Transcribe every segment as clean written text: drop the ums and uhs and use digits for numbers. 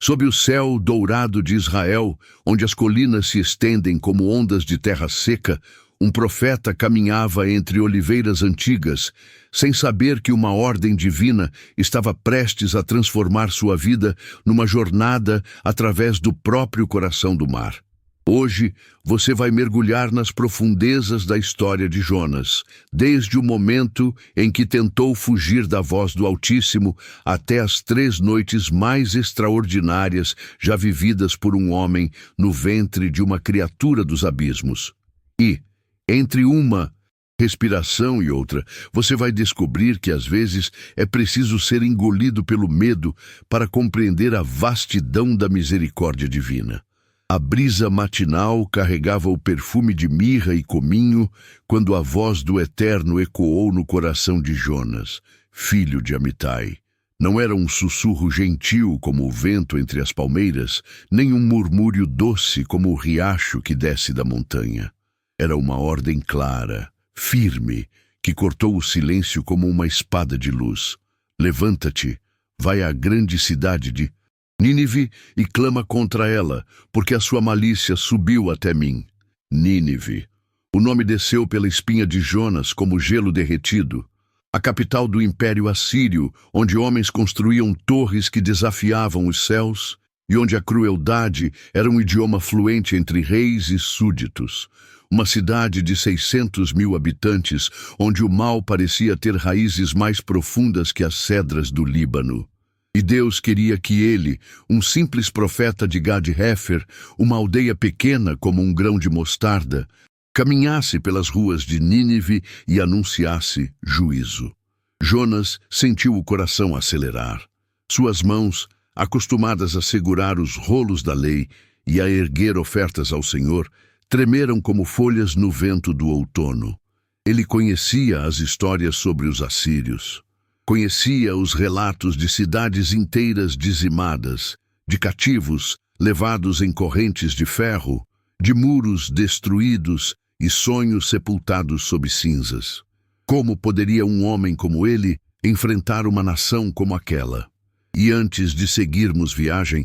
Sob o céu dourado de Israel, onde as colinas se estendem como ondas de terra seca, um profeta caminhava entre oliveiras antigas, sem saber que uma ordem divina estava prestes a transformar sua vida numa jornada através do próprio coração do mar. Hoje, você vai mergulhar nas profundezas da história de Jonas, desde o momento em que tentou fugir da voz do Altíssimo até as 3 noites mais extraordinárias já vividas por um homem no ventre de uma criatura dos abismos. E, entre uma respiração e outra, você vai descobrir que às vezes é preciso ser engolido pelo medo para compreender a vastidão da misericórdia divina. A brisa matinal carregava o perfume de mirra e cominho quando a voz do Eterno ecoou no coração de Jonas, filho de Amitai. Não era um sussurro gentil como o vento entre as palmeiras, nem um murmúrio doce como o riacho que desce da montanha. Era uma ordem clara, firme, que cortou o silêncio como uma espada de luz. Levanta-te, vai à grande cidade de Nínive e clama contra ela, porque a sua malícia subiu até mim. Nínive. O nome desceu pela espinha de Jonas como gelo derretido. A capital do Império Assírio, onde homens construíam torres que desafiavam os céus, e onde a crueldade era um idioma fluente entre reis e súditos. Uma cidade de 600 mil habitantes, onde o mal parecia ter raízes mais profundas que as cedras do Líbano. E Deus queria que ele, um simples profeta de Gad-Hefer, uma aldeia pequena como um grão de mostarda, caminhasse pelas ruas de Nínive e anunciasse juízo. Jonas sentiu o coração acelerar. Suas mãos, acostumadas a segurar os rolos da lei e a erguer ofertas ao Senhor, tremeram como folhas no vento do outono. Ele conhecia as histórias sobre os assírios. Conhecia os relatos de cidades inteiras dizimadas, de cativos levados em correntes de ferro, de muros destruídos e sonhos sepultados sob cinzas. Como poderia um homem como ele enfrentar uma nação como aquela? E antes de seguirmos viagem,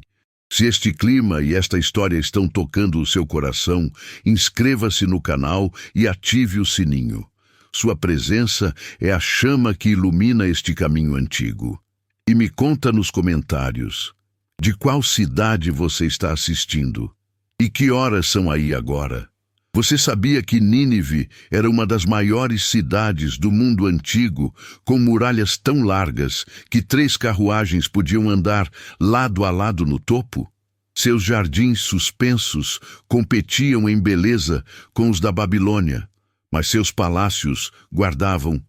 se este clima e esta história estão tocando o seu coração, inscreva-se no canal e ative o sininho. Sua presença é a chama que ilumina este caminho antigo. E me conta nos comentários, de qual cidade você está assistindo? E que horas são aí agora? Você sabia que Nínive era uma das maiores cidades do mundo antigo, com muralhas tão largas que 3 carruagens podiam andar lado a lado no topo? Seus jardins suspensos competiam em beleza com os da Babilônia, mas seus palácios guardavam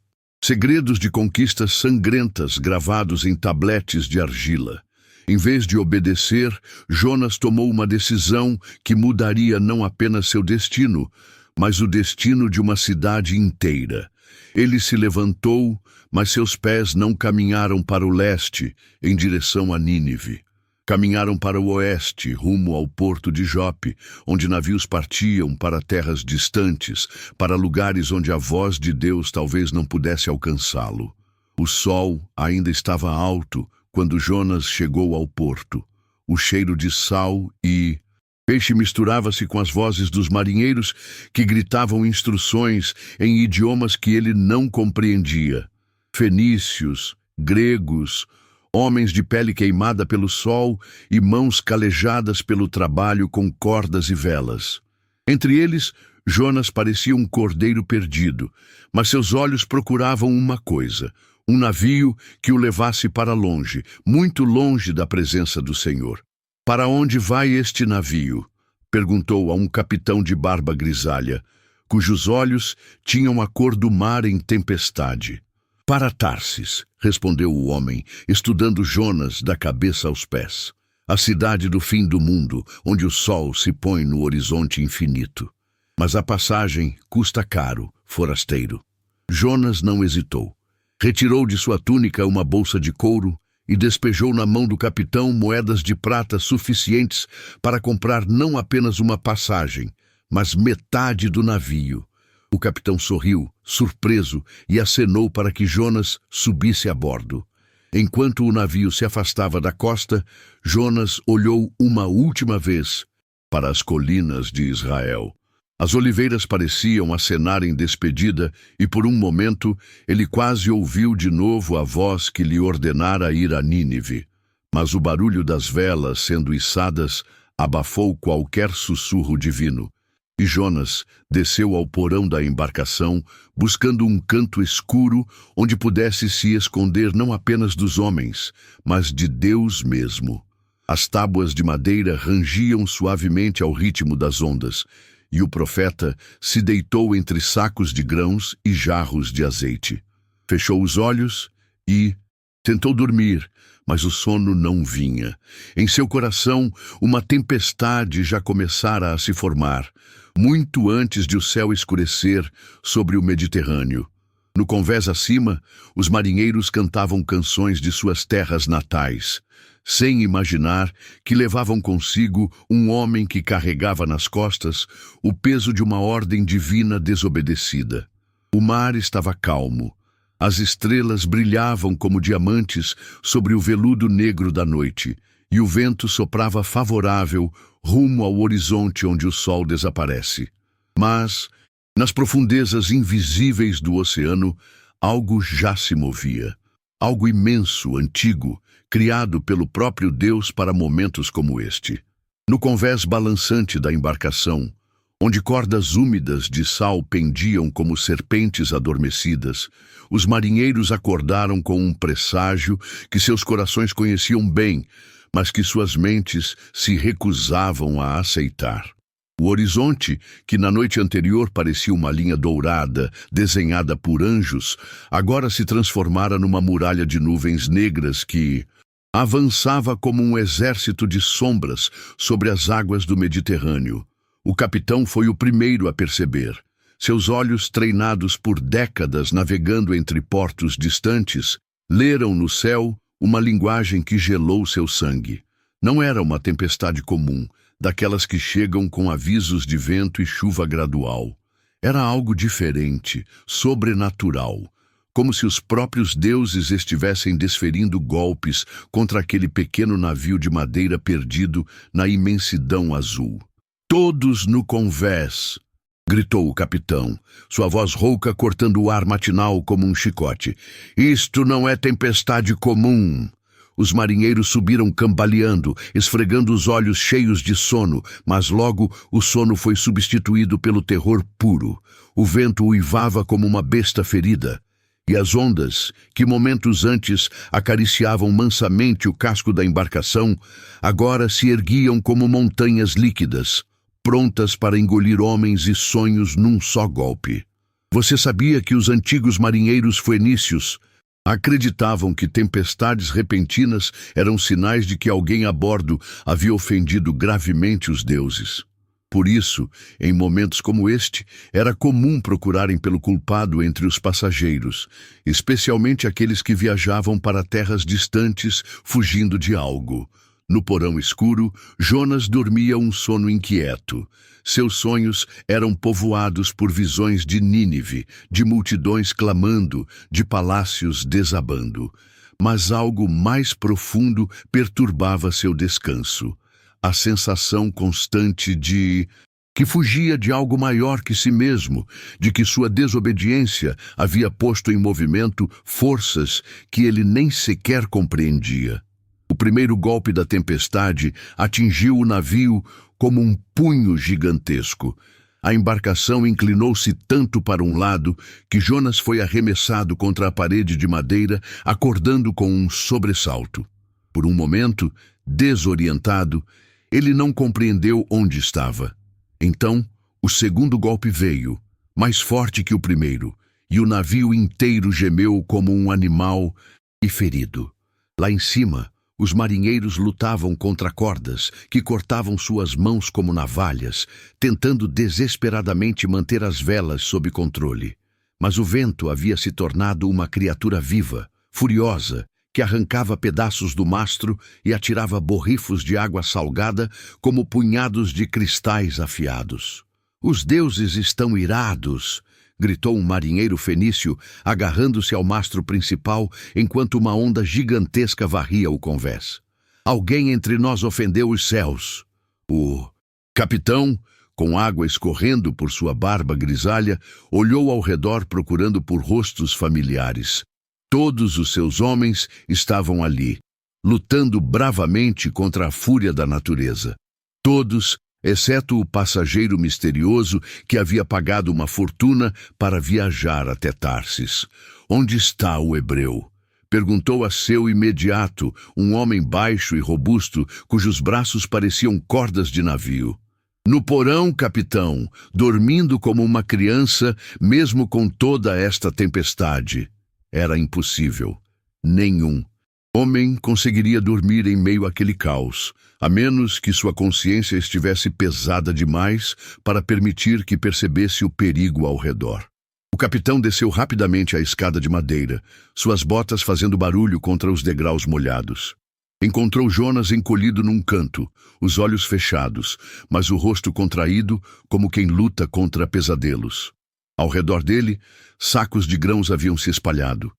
segredos de conquistas sangrentas gravados em tabletes de argila. Em vez de obedecer, Jonas tomou uma decisão que mudaria não apenas seu destino, mas o destino de uma cidade inteira. Ele se levantou, mas seus pés não caminharam para o leste, em direção a Nínive. Caminharam para o oeste, rumo ao porto de Jope, onde navios partiam para terras distantes, para lugares onde a voz de Deus talvez não pudesse alcançá-lo. O sol ainda estava alto quando Jonas chegou ao porto. O cheiro de sal e peixe misturava-se com as vozes dos marinheiros que gritavam instruções em idiomas que ele não compreendia. Fenícios, gregos, homens de pele queimada pelo sol e mãos calejadas pelo trabalho com cordas e velas. Entre eles, Jonas parecia um cordeiro perdido, mas seus olhos procuravam uma coisa: um navio que o levasse para longe, muito longe da presença do Senhor. «Para onde vai este navio?» perguntou a um capitão de barba grisalha, cujos olhos tinham a cor do mar em tempestade. «Para Tarsis», respondeu o homem, estudando Jonas da cabeça aos pés. «A cidade do fim do mundo, onde o sol se põe no horizonte infinito. Mas a passagem custa caro, forasteiro». Jonas não hesitou. Retirou de sua túnica uma bolsa de couro e despejou na mão do capitão moedas de prata suficientes para comprar não apenas uma passagem, mas metade do navio. O capitão sorriu, surpreso, e acenou para que Jonas subisse a bordo. Enquanto o navio se afastava da costa, Jonas olhou uma última vez para as colinas de Israel. As oliveiras pareciam acenar em despedida e, por um momento, ele quase ouviu de novo a voz que lhe ordenara ir a Nínive. Mas o barulho das velas sendo içadas abafou qualquer sussurro divino. E Jonas desceu ao porão da embarcação, buscando um canto escuro onde pudesse se esconder não apenas dos homens, mas de Deus mesmo. As tábuas de madeira rangiam suavemente ao ritmo das ondas, e o profeta se deitou entre sacos de grãos e jarros de azeite. Fechou os olhos e tentou dormir, mas o sono não vinha. Em seu coração, uma tempestade já começara a se formar, muito antes de o céu escurecer sobre o Mediterrâneo. No convés acima, os marinheiros cantavam canções de suas terras natais, sem imaginar que levavam consigo um homem que carregava nas costas o peso de uma ordem divina desobedecida. O mar estava calmo. As estrelas brilhavam como diamantes sobre o veludo negro da noite, e o vento soprava favorável rumo ao horizonte onde o sol desaparece. Mas, nas profundezas invisíveis do oceano, algo já se movia. Algo imenso, antigo, criado pelo próprio Deus para momentos como este. No convés balançante da embarcação, onde cordas úmidas de sal pendiam como serpentes adormecidas, os marinheiros acordaram com um presságio que seus corações conheciam bem, mas que suas mentes se recusavam a aceitar. O horizonte, que na noite anterior parecia uma linha dourada, desenhada por anjos, agora se transformara numa muralha de nuvens negras que avançava como um exército de sombras sobre as águas do Mediterrâneo. O capitão foi o primeiro a perceber. Seus olhos, treinados por décadas navegando entre portos distantes, leram no céu uma linguagem que gelou seu sangue. Não era uma tempestade comum, daquelas que chegam com avisos de vento e chuva gradual. Era algo diferente, sobrenatural, como se os próprios deuses estivessem desferindo golpes contra aquele pequeno navio de madeira perdido na imensidão azul. "Todos no convés!" gritou o capitão, sua voz rouca cortando o ar matinal como um chicote. "Isto não é tempestade comum!" Os marinheiros subiram cambaleando, esfregando os olhos cheios de sono, mas logo o sono foi substituído pelo terror puro. O vento uivava como uma besta ferida, e as ondas, que momentos antes acariciavam mansamente o casco da embarcação, agora se erguiam como montanhas líquidas, prontas para engolir homens e sonhos num só golpe. Você sabia que os antigos marinheiros fenícios acreditavam que tempestades repentinas eram sinais de que alguém a bordo havia ofendido gravemente os deuses? Por isso, em momentos como este, era comum procurarem pelo culpado entre os passageiros, especialmente aqueles que viajavam para terras distantes fugindo de algo. No porão escuro, Jonas dormia um sono inquieto. Seus sonhos eram povoados por visões de Nínive, de multidões clamando, de palácios desabando. Mas algo mais profundo perturbava seu descanso. A sensação constante de que fugia de algo maior que si mesmo, de que sua desobediência havia posto em movimento forças que ele nem sequer compreendia. O primeiro golpe da tempestade atingiu o navio como um punho gigantesco. A embarcação inclinou-se tanto para um lado que Jonas foi arremessado contra a parede de madeira, acordando com um sobressalto. Por um momento, desorientado, ele não compreendeu onde estava. Então, o segundo golpe veio, mais forte que o primeiro, e o navio inteiro gemeu como um animal e ferido. Lá em cima, os marinheiros lutavam contra cordas que cortavam suas mãos como navalhas, tentando desesperadamente manter as velas sob controle. Mas o vento havia se tornado uma criatura viva, furiosa, que arrancava pedaços do mastro e atirava borrifos de água salgada como punhados de cristais afiados. "Os deuses estão irados!" gritou um marinheiro fenício, agarrando-se ao mastro principal enquanto uma onda gigantesca varria o convés. Alguém entre nós ofendeu os céus. O capitão, com água escorrendo por sua barba grisalha, olhou ao redor procurando por rostos familiares. Todos os seus homens estavam ali, lutando bravamente contra a fúria da natureza. Todos, exceto o passageiro misterioso que havia pagado uma fortuna para viajar até Tarsis. Onde está o hebreu? Perguntou a seu imediato, um homem baixo e robusto, cujos braços pareciam cordas de navio. No porão, capitão, dormindo como uma criança, mesmo com toda esta tempestade. Era impossível. Nenhum homem conseguiria dormir em meio àquele caos, a menos que sua consciência estivesse pesada demais para permitir que percebesse o perigo ao redor. O capitão desceu rapidamente a escada de madeira, suas botas fazendo barulho contra os degraus molhados. Encontrou Jonas encolhido num canto, os olhos fechados, mas o rosto contraído como quem luta contra pesadelos. Ao redor dele, sacos de grãos haviam se espalhado.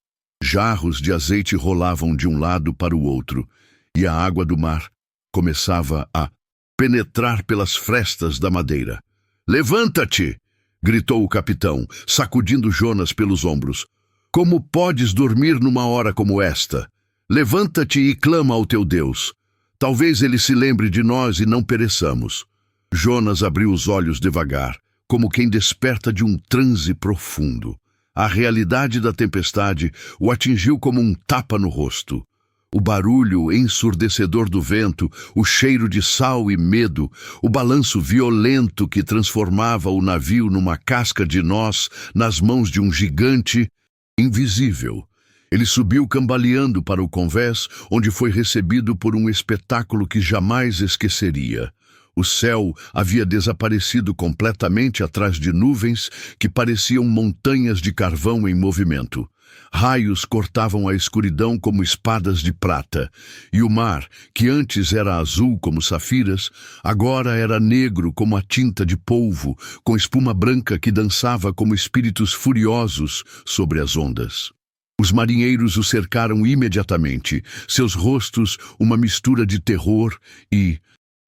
Jarros de azeite rolavam de um lado para o outro, e a água do mar começava a penetrar pelas frestas da madeira. "Levanta-te!" gritou o capitão, sacudindo Jonas pelos ombros. "Como podes dormir numa hora como esta? Levanta-te e clama ao teu Deus. Talvez ele se lembre de nós e não pereçamos." Jonas abriu os olhos devagar, como quem desperta de um transe profundo. A realidade da tempestade o atingiu como um tapa no rosto. O barulho ensurdecedor do vento, o cheiro de sal e medo, o balanço violento que transformava o navio numa casca de nós nas mãos de um gigante invisível. Ele subiu cambaleando para o convés, onde foi recebido por um espetáculo que jamais esqueceria. O céu havia desaparecido completamente atrás de nuvens que pareciam montanhas de carvão em movimento. Raios cortavam a escuridão como espadas de prata, e o mar, que antes era azul como safiras, agora era negro como a tinta de polvo, com espuma branca que dançava como espíritos furiosos sobre as ondas. Os marinheiros o cercaram imediatamente, seus rostos uma mistura de terror e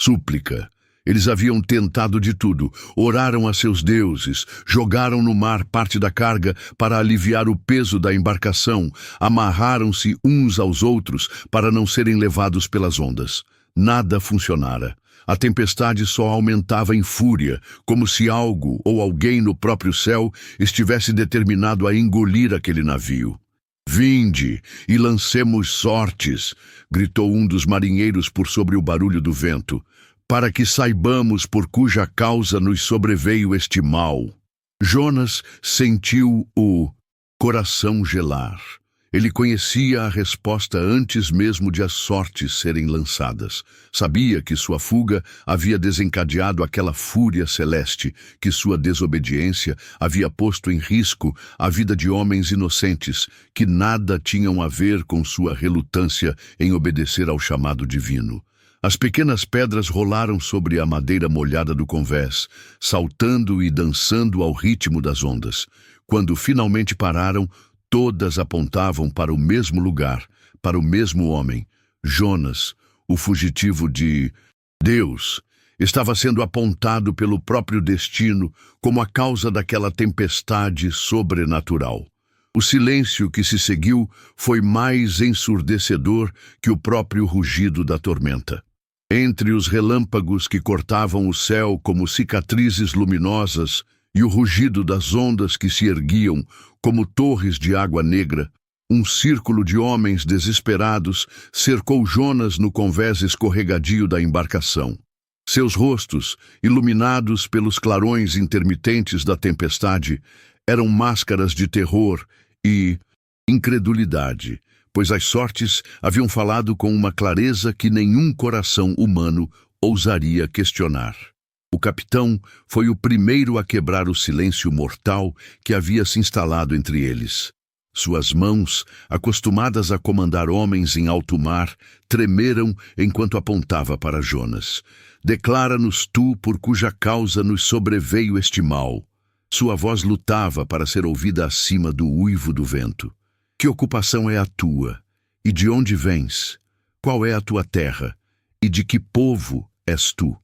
súplica. Eles haviam tentado de tudo, oraram a seus deuses, jogaram no mar parte da carga para aliviar o peso da embarcação, amarraram-se uns aos outros para não serem levados pelas ondas. Nada funcionara. A tempestade só aumentava em fúria, como se algo ou alguém no próprio céu estivesse determinado a engolir aquele navio. "Vinde e lancemos sortes", gritou um dos marinheiros por sobre o barulho do vento, "para que saibamos por cuja causa nos sobreveio este mal." Jonas sentiu o coração gelar. Ele conhecia a resposta antes mesmo de as sortes serem lançadas. Sabia que sua fuga havia desencadeado aquela fúria celeste, que sua desobediência havia posto em risco a vida de homens inocentes, que nada tinham a ver com sua relutância em obedecer ao chamado divino. As pequenas pedras rolaram sobre a madeira molhada do convés, saltando e dançando ao ritmo das ondas. Quando finalmente pararam, todas apontavam para o mesmo lugar, para o mesmo homem. Jonas, o fugitivo de Deus, estava sendo apontado pelo próprio destino como a causa daquela tempestade sobrenatural. O silêncio que se seguiu foi mais ensurdecedor que o próprio rugido da tormenta. Entre os relâmpagos que cortavam o céu como cicatrizes luminosas e o rugido das ondas que se erguiam como torres de água negra, um círculo de homens desesperados cercou Jonas no convés escorregadio da embarcação. Seus rostos, iluminados pelos clarões intermitentes da tempestade, eram máscaras de terror e incredulidade, pois as sortes haviam falado com uma clareza que nenhum coração humano ousaria questionar. O capitão foi o primeiro a quebrar o silêncio mortal que havia se instalado entre eles. Suas mãos, acostumadas a comandar homens em alto mar, tremeram enquanto apontava para Jonas. "Declara-nos tu por cuja causa nos sobreveio este mal." Sua voz lutava para ser ouvida acima do uivo do vento. "Que ocupação é a tua? E de onde vens?" qual é a tua terra? E de que povo és tu?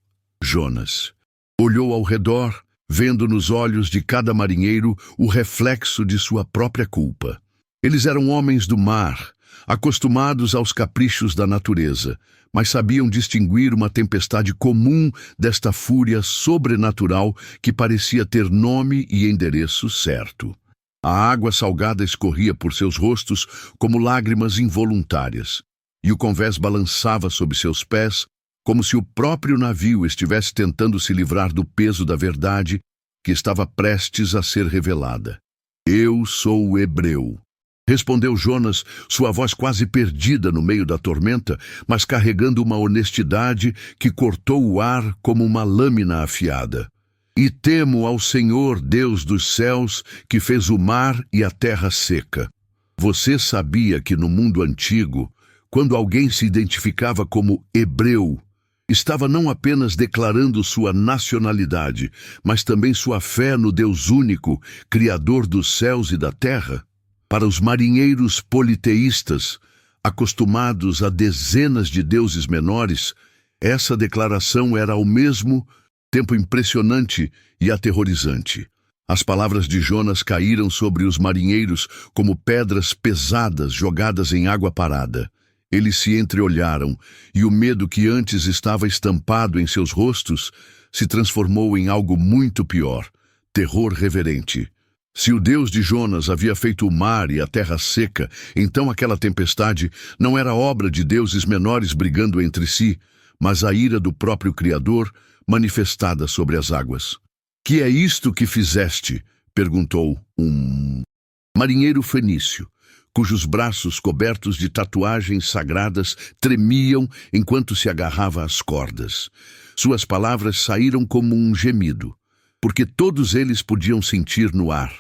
Jonas olhou ao redor, vendo nos olhos de cada marinheiro o reflexo de sua própria culpa. Eles eram homens do mar, acostumados aos caprichos da natureza, mas sabiam distinguir uma tempestade comum desta fúria sobrenatural que parecia ter nome e endereço certo. A água salgada escorria por seus rostos como lágrimas involuntárias, e o convés balançava sob seus pés, como se o próprio navio estivesse tentando se livrar do peso da verdade que estava prestes a ser revelada. Eu sou o hebreu, respondeu Jonas, sua voz quase perdida no meio da tormenta, mas carregando uma honestidade que cortou o ar como uma lâmina afiada. E temo ao Senhor, Deus dos céus, que fez o mar e a terra seca. Você sabia que no mundo antigo, quando alguém se identificava como hebreu, estava não apenas declarando sua nacionalidade, mas também sua fé no Deus único, Criador dos céus e da terra? Para os marinheiros politeístas, acostumados a dezenas de deuses menores, essa declaração era ao mesmo tempo impressionante e aterrorizante. As palavras de Jonas caíram sobre os marinheiros como pedras pesadas jogadas em água parada. Eles se entreolharam, e o medo que antes estava estampado em seus rostos se transformou em algo muito pior, terror reverente. Se o Deus de Jonas havia feito o mar e a terra seca, então aquela tempestade não era obra de deuses menores brigando entre si, mas a ira do próprio Criador manifestada sobre as águas. Que é isto que fizeste? Perguntou um marinheiro fenício, cujos braços cobertos de tatuagens sagradas tremiam enquanto se agarrava às cordas. Suas palavras saíram como um gemido, porque todos eles podiam sentir no ar,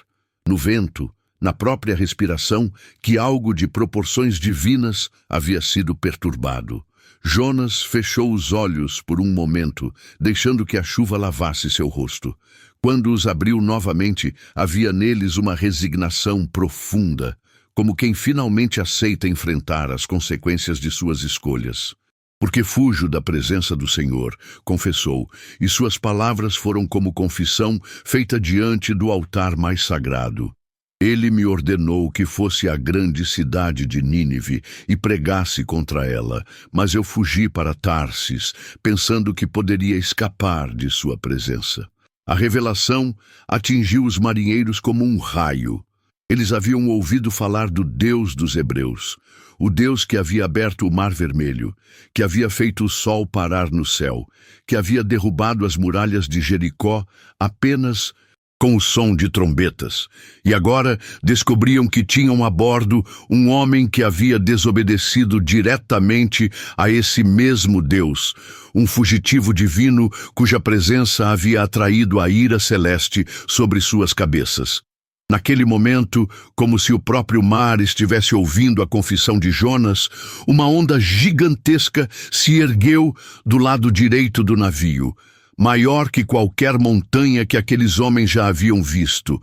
no vento, na própria respiração, que algo de proporções divinas havia sido perturbado. Jonas fechou os olhos por um momento, deixando que a chuva lavasse seu rosto. Quando os abriu novamente, havia neles uma resignação profunda, como quem finalmente aceita enfrentar as consequências de suas escolhas. Porque fujo da presença do Senhor, confessou, e suas palavras foram como confissão feita diante do altar mais sagrado. Ele me ordenou que fosse à grande cidade de Nínive e pregasse contra ela, mas eu fugi para Tarsis, pensando que poderia escapar de sua presença. A revelação atingiu os marinheiros como um raio. Eles haviam ouvido falar do Deus dos hebreus, o Deus que havia aberto o Mar Vermelho, que havia feito o sol parar no céu, que havia derrubado as muralhas de Jericó apenas com o som de trombetas, e agora descobriam que tinham a bordo um homem que havia desobedecido diretamente a esse mesmo Deus, um fugitivo divino cuja presença havia atraído a ira celeste sobre suas cabeças. Naquele momento, como se o próprio mar estivesse ouvindo a confissão de Jonas, uma onda gigantesca se ergueu do lado direito do navio, maior que qualquer montanha que aqueles homens já haviam visto.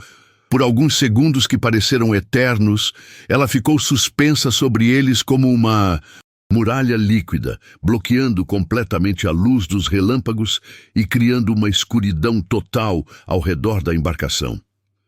Por alguns segundos que pareceram eternos, ela ficou suspensa sobre eles como uma muralha líquida, bloqueando completamente a luz dos relâmpagos e criando uma escuridão total ao redor da embarcação.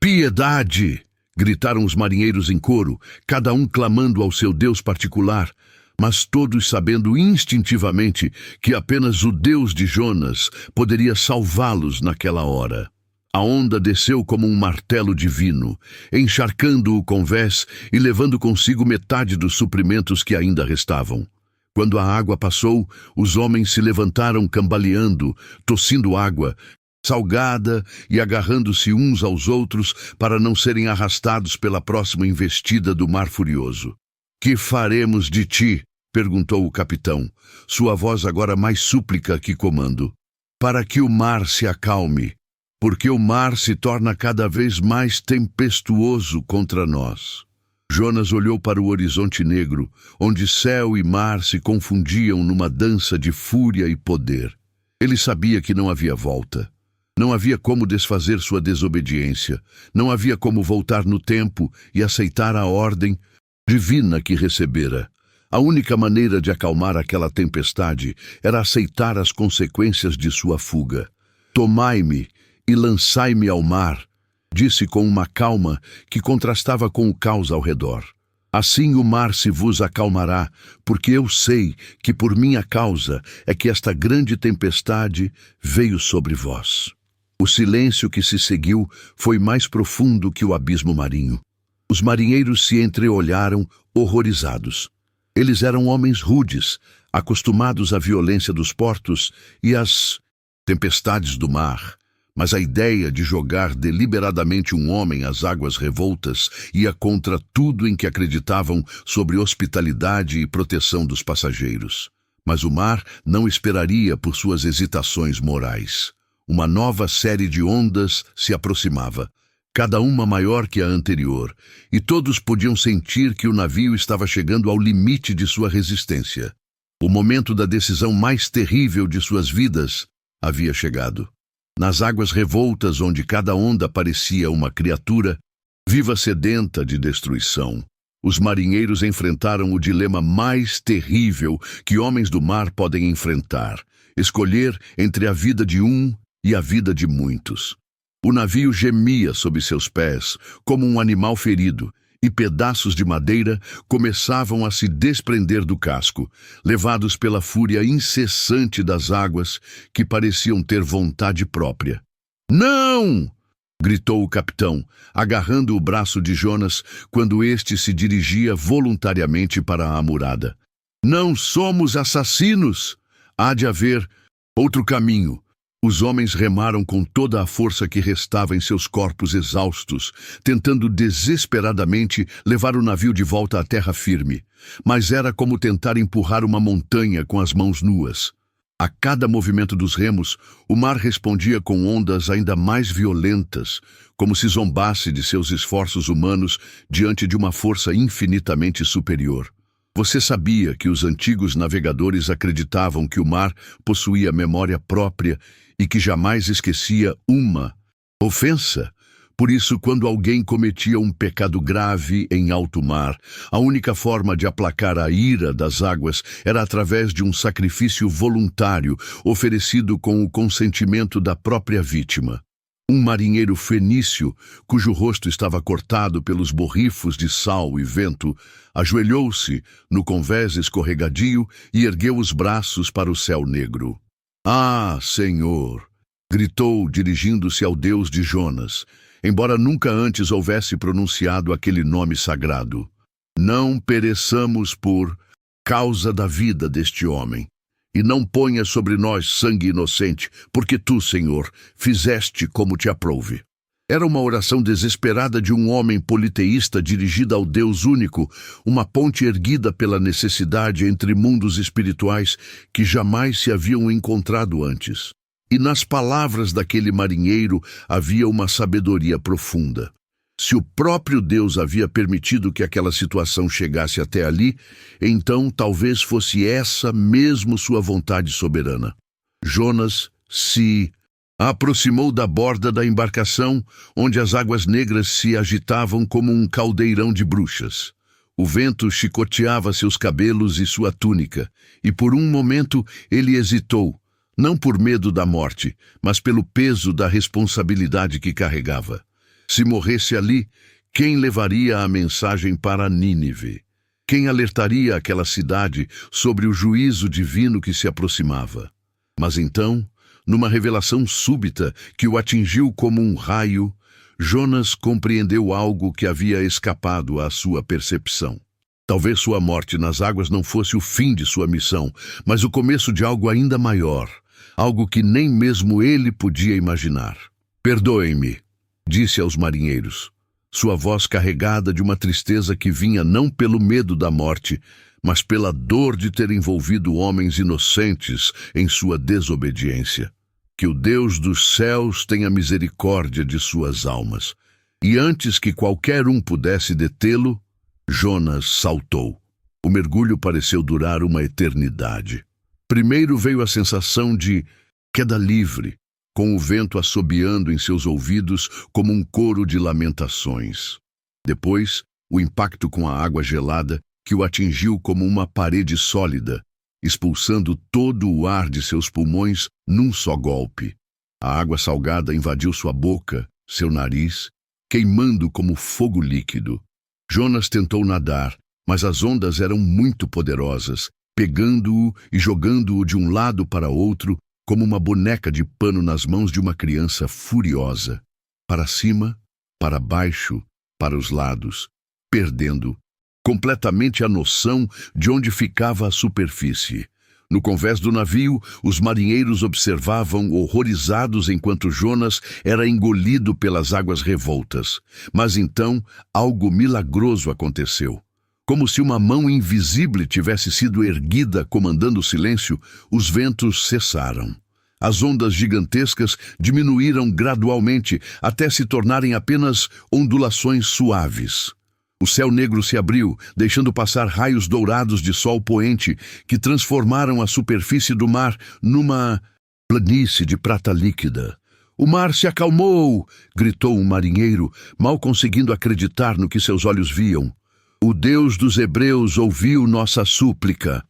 Piedade! Gritaram os marinheiros em coro, cada um clamando ao seu Deus particular, mas todos sabendo instintivamente que apenas o Deus de Jonas poderia salvá-los naquela hora. A onda desceu como um martelo divino, encharcando o convés e levando consigo metade dos suprimentos que ainda restavam. Quando a água passou, os homens se levantaram cambaleando, tossindo água salgada e agarrando-se uns aos outros para não serem arrastados pela próxima investida do mar furioso. Que faremos de ti? Perguntou o capitão, sua voz agora mais súplica que comando. Para que o mar se acalme, porque o mar se torna cada vez mais tempestuoso contra nós. Jonas olhou para o horizonte negro, onde céu e mar se confundiam numa dança de fúria e poder. Ele sabia que não havia volta. Não havia como desfazer sua desobediência. Não havia como voltar no tempo e aceitar a ordem divina que recebera. A única maneira de acalmar aquela tempestade era aceitar as consequências de sua fuga. Tomai-me e lançai-me ao mar, disse com uma calma que contrastava com o caos ao redor. Assim o mar se vos acalmará, porque eu sei que por minha causa é que esta grande tempestade veio sobre vós. O silêncio que se seguiu foi mais profundo que o abismo marinho. Os marinheiros se entreolharam, horrorizados. Eles eram homens rudes, acostumados à violência dos portos e às tempestades do mar. Mas a ideia de jogar deliberadamente um homem às águas revoltas ia contra tudo em que acreditavam sobre hospitalidade e proteção dos passageiros. Mas o mar não esperaria por suas hesitações morais. Uma nova série de ondas se aproximava, cada uma maior que a anterior, e todos podiam sentir que o navio estava chegando ao limite de sua resistência. O momento da decisão mais terrível de suas vidas havia chegado. Nas águas revoltas, onde cada onda parecia uma criatura viva sedenta de destruição, os marinheiros enfrentaram o dilema mais terrível que homens do mar podem enfrentar: escolher entre a vida de um e a vida de muitos. O navio gemia sob seus pés, como um animal ferido, e pedaços de madeira começavam a se desprender do casco, levados pela fúria incessante das águas que pareciam ter vontade própria. "Não!" gritou o capitão, agarrando o braço de Jonas quando este se dirigia voluntariamente para a amurada. "Não somos assassinos! Há de haver outro caminho." Os homens remaram com toda a força que restava em seus corpos exaustos, tentando desesperadamente levar o navio de volta à terra firme. Mas era como tentar empurrar uma montanha com as mãos nuas. A cada movimento dos remos, o mar respondia com ondas ainda mais violentas, como se zombasse de seus esforços humanos diante de uma força infinitamente superior. Você sabia que os antigos navegadores acreditavam que o mar possuía memória própria e que jamais esquecia uma ofensa? Por isso, quando alguém cometia um pecado grave em alto mar, a única forma de aplacar a ira das águas era através de um sacrifício voluntário oferecido com o consentimento da própria vítima. Um marinheiro fenício, cujo rosto estava cortado pelos borrifos de sal e vento, ajoelhou-se no convés escorregadio e ergueu os braços para o céu negro. "Ah, Senhor!" gritou, dirigindo-se ao Deus de Jonas, embora nunca antes houvesse pronunciado aquele nome sagrado. "Não pereçamos por causa da vida deste homem. E não ponha sobre nós sangue inocente, porque tu, Senhor, fizeste como te aprouve." Era uma oração desesperada de um homem politeísta dirigida ao Deus único, uma ponte erguida pela necessidade entre mundos espirituais que jamais se haviam encontrado antes. E nas palavras daquele marinheiro havia uma sabedoria profunda. Se o próprio Deus havia permitido que aquela situação chegasse até ali, então talvez fosse essa mesmo sua vontade soberana. Jonas se aproximou da borda da embarcação, onde as águas negras se agitavam como um caldeirão de bruxas. O vento chicoteava seus cabelos e sua túnica, e por um momento ele hesitou, não por medo da morte, mas pelo peso da responsabilidade que carregava. Se morresse ali, quem levaria a mensagem para Nínive? Quem alertaria aquela cidade sobre o juízo divino que se aproximava? Mas então, numa revelação súbita que o atingiu como um raio, Jonas compreendeu algo que havia escapado à sua percepção. Talvez sua morte nas águas não fosse o fim de sua missão, mas o começo de algo ainda maior, algo que nem mesmo ele podia imaginar. "Perdoem-me", disse aos marinheiros, sua voz carregada de uma tristeza que vinha não pelo medo da morte, mas pela dor de ter envolvido homens inocentes em sua desobediência. "Que o Deus dos céus tenha misericórdia de suas almas." E antes que qualquer um pudesse detê-lo, Jonas saltou. O mergulho pareceu durar uma eternidade. Primeiro veio a sensação de queda livre, com o vento assobiando em seus ouvidos como um coro de lamentações. Depois, o impacto com a água gelada que o atingiu como uma parede sólida, expulsando todo o ar de seus pulmões num só golpe. A água salgada invadiu sua boca, seu nariz, queimando como fogo líquido. Jonas tentou nadar, mas as ondas eram muito poderosas, pegando-o e jogando-o de um lado para outro, como uma boneca de pano nas mãos de uma criança furiosa. Para cima, para baixo, para os lados, perdendo completamente a noção de onde ficava a superfície. No convés do navio, os marinheiros observavam horrorizados enquanto Jonas era engolido pelas águas revoltas. Mas então, algo milagroso aconteceu. Como se uma mão invisível tivesse sido erguida comandando o silêncio, os ventos cessaram. As ondas gigantescas diminuíram gradualmente até se tornarem apenas ondulações suaves. O céu negro se abriu, deixando passar raios dourados de sol poente que transformaram a superfície do mar numa planície de prata líquida. "O mar se acalmou!" gritou um marinheiro, mal conseguindo acreditar no que seus olhos viam. "O Deus dos Hebreus ouviu nossa súplica."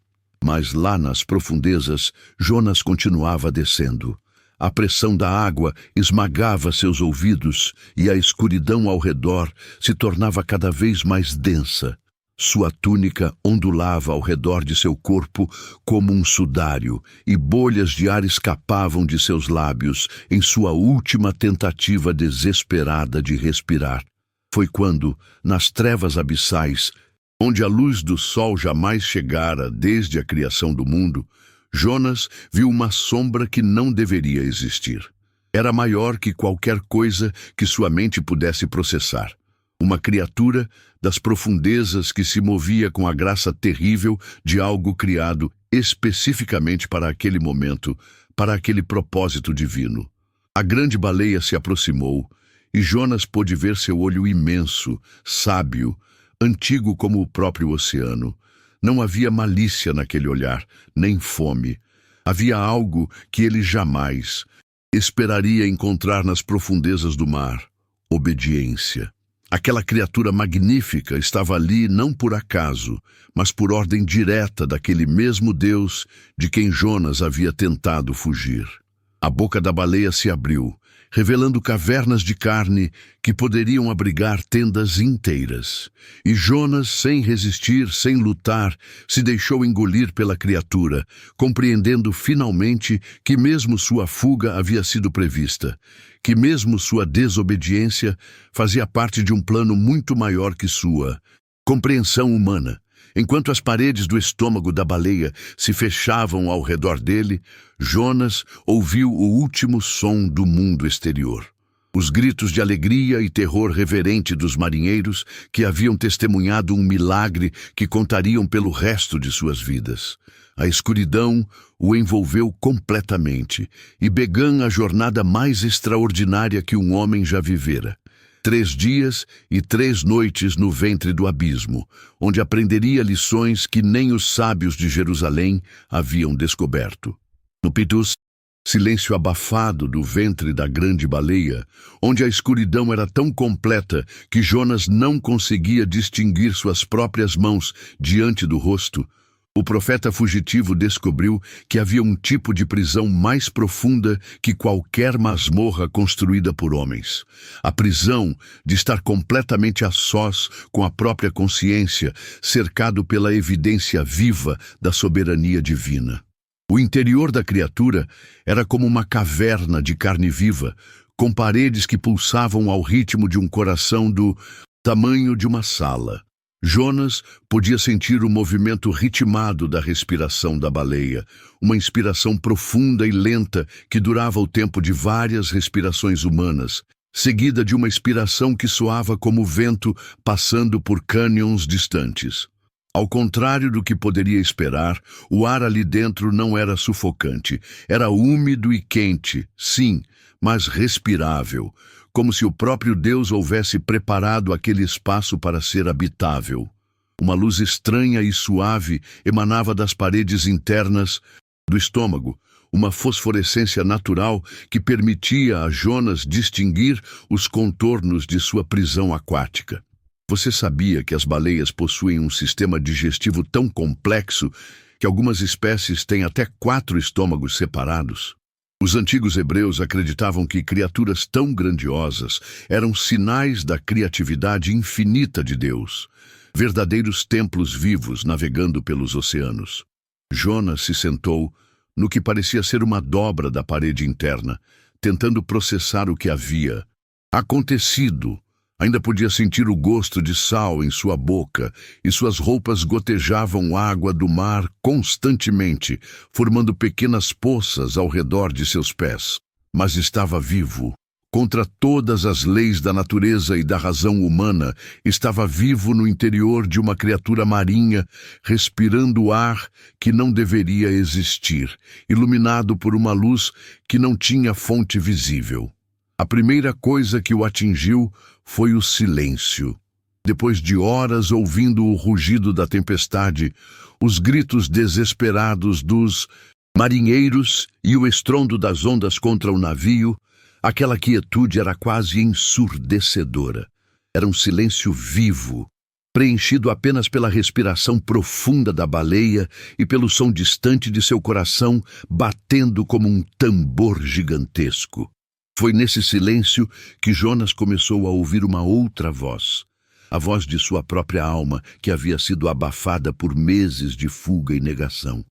Mas lá nas profundezas, Jonas continuava descendo. A pressão da água esmagava seus ouvidos e a escuridão ao redor se tornava cada vez mais densa. Sua túnica ondulava ao redor de seu corpo como um sudário e bolhas de ar escapavam de seus lábios em sua última tentativa desesperada de respirar. Foi quando, nas trevas abissais, onde a luz do sol jamais chegara desde a criação do mundo, Jonas viu uma sombra que não deveria existir. Era maior que qualquer coisa que sua mente pudesse processar. Uma criatura das profundezas que se movia com a graça terrível de algo criado especificamente para aquele momento, para aquele propósito divino. A grande baleia se aproximou e Jonas pôde ver seu olho imenso, sábio, antigo como o próprio oceano. Não havia malícia naquele olhar, nem fome. Havia algo que ele jamais esperaria encontrar nas profundezas do mar: obediência. Aquela criatura magnífica estava ali não por acaso, mas por ordem direta daquele mesmo Deus de quem Jonas havia tentado fugir. A boca da baleia se abriu, revelando cavernas de carne que poderiam abrigar tendas inteiras. E Jonas, sem resistir, sem lutar, se deixou engolir pela criatura, compreendendo finalmente que mesmo sua fuga havia sido prevista, que mesmo sua desobediência fazia parte de um plano muito maior que sua compreensão humana. Enquanto as paredes do estômago da baleia se fechavam ao redor dele, Jonas ouviu o último som do mundo exterior. Os gritos de alegria e terror reverente dos marinheiros que haviam testemunhado um milagre que contariam pelo resto de suas vidas. A escuridão o envolveu completamente e began a jornada mais extraordinária que um homem já vivera. 3 dias e 3 noites no ventre do abismo, onde aprenderia lições que nem os sábios de Jerusalém haviam descoberto. No Pidus, silêncio abafado do ventre da grande baleia, onde a escuridão era tão completa que Jonas não conseguia distinguir suas próprias mãos diante do rosto, o profeta fugitivo descobriu que havia um tipo de prisão mais profunda que qualquer masmorra construída por homens. A prisão de estar completamente a sós com a própria consciência, cercado pela evidência viva da soberania divina. O interior da criatura era como uma caverna de carne viva, com paredes que pulsavam ao ritmo de um coração do tamanho de uma sala. Jonas podia sentir o movimento ritmado da respiração da baleia, uma inspiração profunda e lenta que durava o tempo de várias respirações humanas, seguida de uma expiração que soava como vento passando por cânions distantes. Ao contrário do que poderia esperar, o ar ali dentro não era sufocante. Era úmido e quente, sim, mas respirável, como se o próprio Deus houvesse preparado aquele espaço para ser habitável. Uma luz estranha e suave emanava das paredes internas do estômago, uma fosforescência natural que permitia a Jonas distinguir os contornos de sua prisão aquática. Você sabia que as baleias possuem um sistema digestivo tão complexo que algumas espécies têm até 4 estômagos separados? Os antigos hebreus acreditavam que criaturas tão grandiosas eram sinais da criatividade infinita de Deus, verdadeiros templos vivos navegando pelos oceanos. Jonas se sentou no que parecia ser uma dobra da parede interna, tentando processar o que havia acontecido. Ainda podia sentir o gosto de sal em sua boca e suas roupas gotejavam água do mar constantemente, formando pequenas poças ao redor de seus pés. Mas estava vivo. Contra todas as leis da natureza e da razão humana, estava vivo no interior de uma criatura marinha, respirando ar que não deveria existir, iluminado por uma luz que não tinha fonte visível. A primeira coisa que o atingiu foi o silêncio. Depois de horas ouvindo o rugido da tempestade, os gritos desesperados dos marinheiros e o estrondo das ondas contra o navio, aquela quietude era quase ensurdecedora. Era um silêncio vivo, preenchido apenas pela respiração profunda da baleia e pelo som distante de seu coração batendo como um tambor gigantesco. Foi nesse silêncio que Jonas começou a ouvir uma outra voz, a voz de sua própria alma, que havia sido abafada por meses de fuga e negação.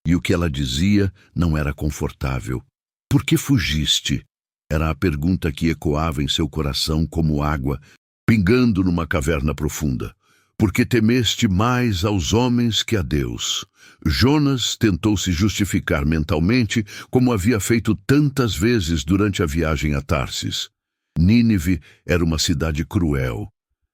E o que ela dizia não era confortável. Por que fugiste? Era a pergunta que ecoava em seu coração como água, pingando numa caverna profunda. Porque temeste mais aos homens que a Deus. Jonas tentou se justificar mentalmente, como havia feito tantas vezes durante a viagem a Tarsis. Nínive era uma cidade cruel.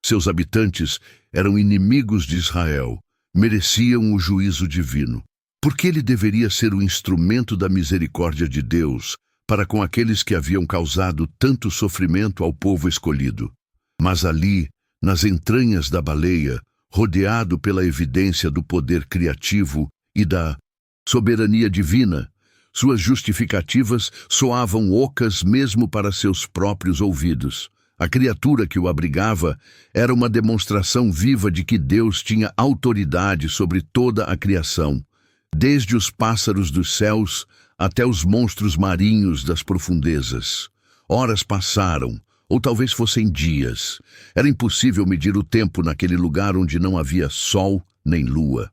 Seus habitantes eram inimigos de Israel, mereciam o juízo divino. Por que ele deveria ser o instrumento da misericórdia de Deus para com aqueles que haviam causado tanto sofrimento ao povo escolhido? Mas ali, nas entranhas da baleia, rodeado pela evidência do poder criativo e da soberania divina, suas justificativas soavam ocas mesmo para seus próprios ouvidos. A criatura que o abrigava era uma demonstração viva de que Deus tinha autoridade sobre toda a criação, desde os pássaros dos céus até os monstros marinhos das profundezas. Horas passaram, ou talvez fossem dias. Era impossível medir o tempo naquele lugar onde não havia sol nem lua.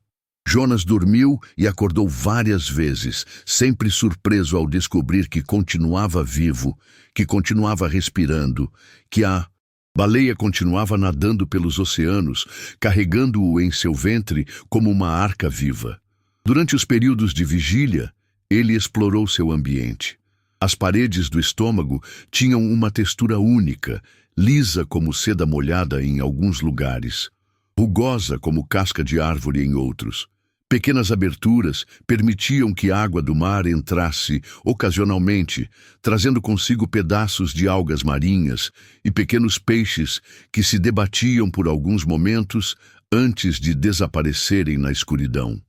Jonas dormiu e acordou várias vezes, sempre surpreso ao descobrir que continuava vivo, que continuava respirando, que a baleia continuava nadando pelos oceanos, carregando-o em seu ventre como uma arca viva. Durante os períodos de vigília, ele explorou seu ambiente. As paredes do estômago tinham uma textura única, lisa como seda molhada em alguns lugares, rugosa como casca de árvore em outros. Pequenas aberturas permitiam que a água do mar entrasse ocasionalmente, trazendo consigo pedaços de algas marinhas e pequenos peixes que se debatiam por alguns momentos antes de desaparecerem na escuridão.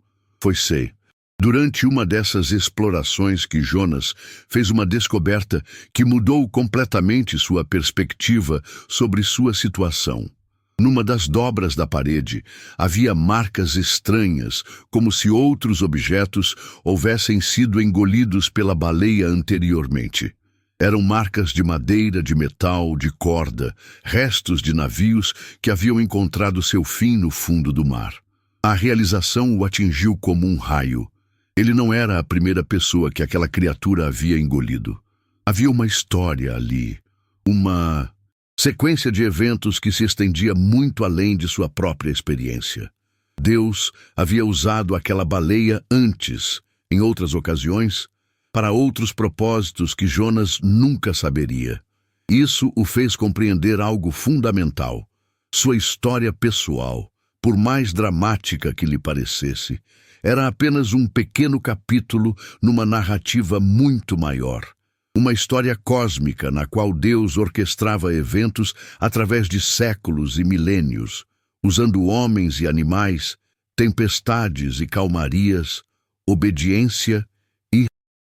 Foi-se durante uma dessas explorações que Jonas fez uma descoberta que mudou completamente sua perspectiva sobre sua situação. Numa das dobras da parede, havia marcas estranhas, como se outros objetos houvessem sido engolidos pela baleia anteriormente. Eram marcas de madeira, de metal, de corda, restos de navios que haviam encontrado seu fim no fundo do mar. A realização o atingiu como um raio. Ele não era a primeira pessoa que aquela criatura havia engolido. Havia uma história ali, uma sequência de eventos que se estendia muito além de sua própria experiência. Deus havia usado aquela baleia antes, em outras ocasiões, para outros propósitos que Jonas nunca saberia. Isso o fez compreender algo fundamental. Sua história pessoal, por mais dramática que lhe parecesse, era apenas um pequeno capítulo numa narrativa muito maior. Uma história cósmica na qual Deus orquestrava eventos através de séculos e milênios, usando homens e animais, tempestades e calmarias, obediência e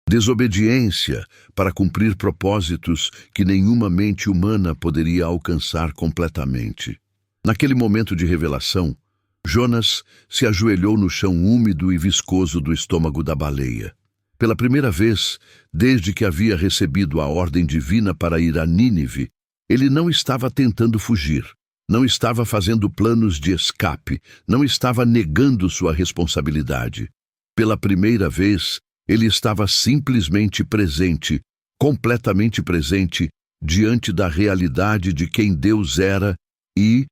desobediência para cumprir propósitos que nenhuma mente humana poderia alcançar completamente. Naquele momento de revelação, Jonas se ajoelhou no chão úmido e viscoso do estômago da baleia. Pela primeira vez, desde que havia recebido a ordem divina para ir a Nínive, ele não estava tentando fugir, não estava fazendo planos de escape, não estava negando sua responsabilidade. Pela primeira vez, ele estava simplesmente presente, completamente presente, diante da realidade de quem Deus era e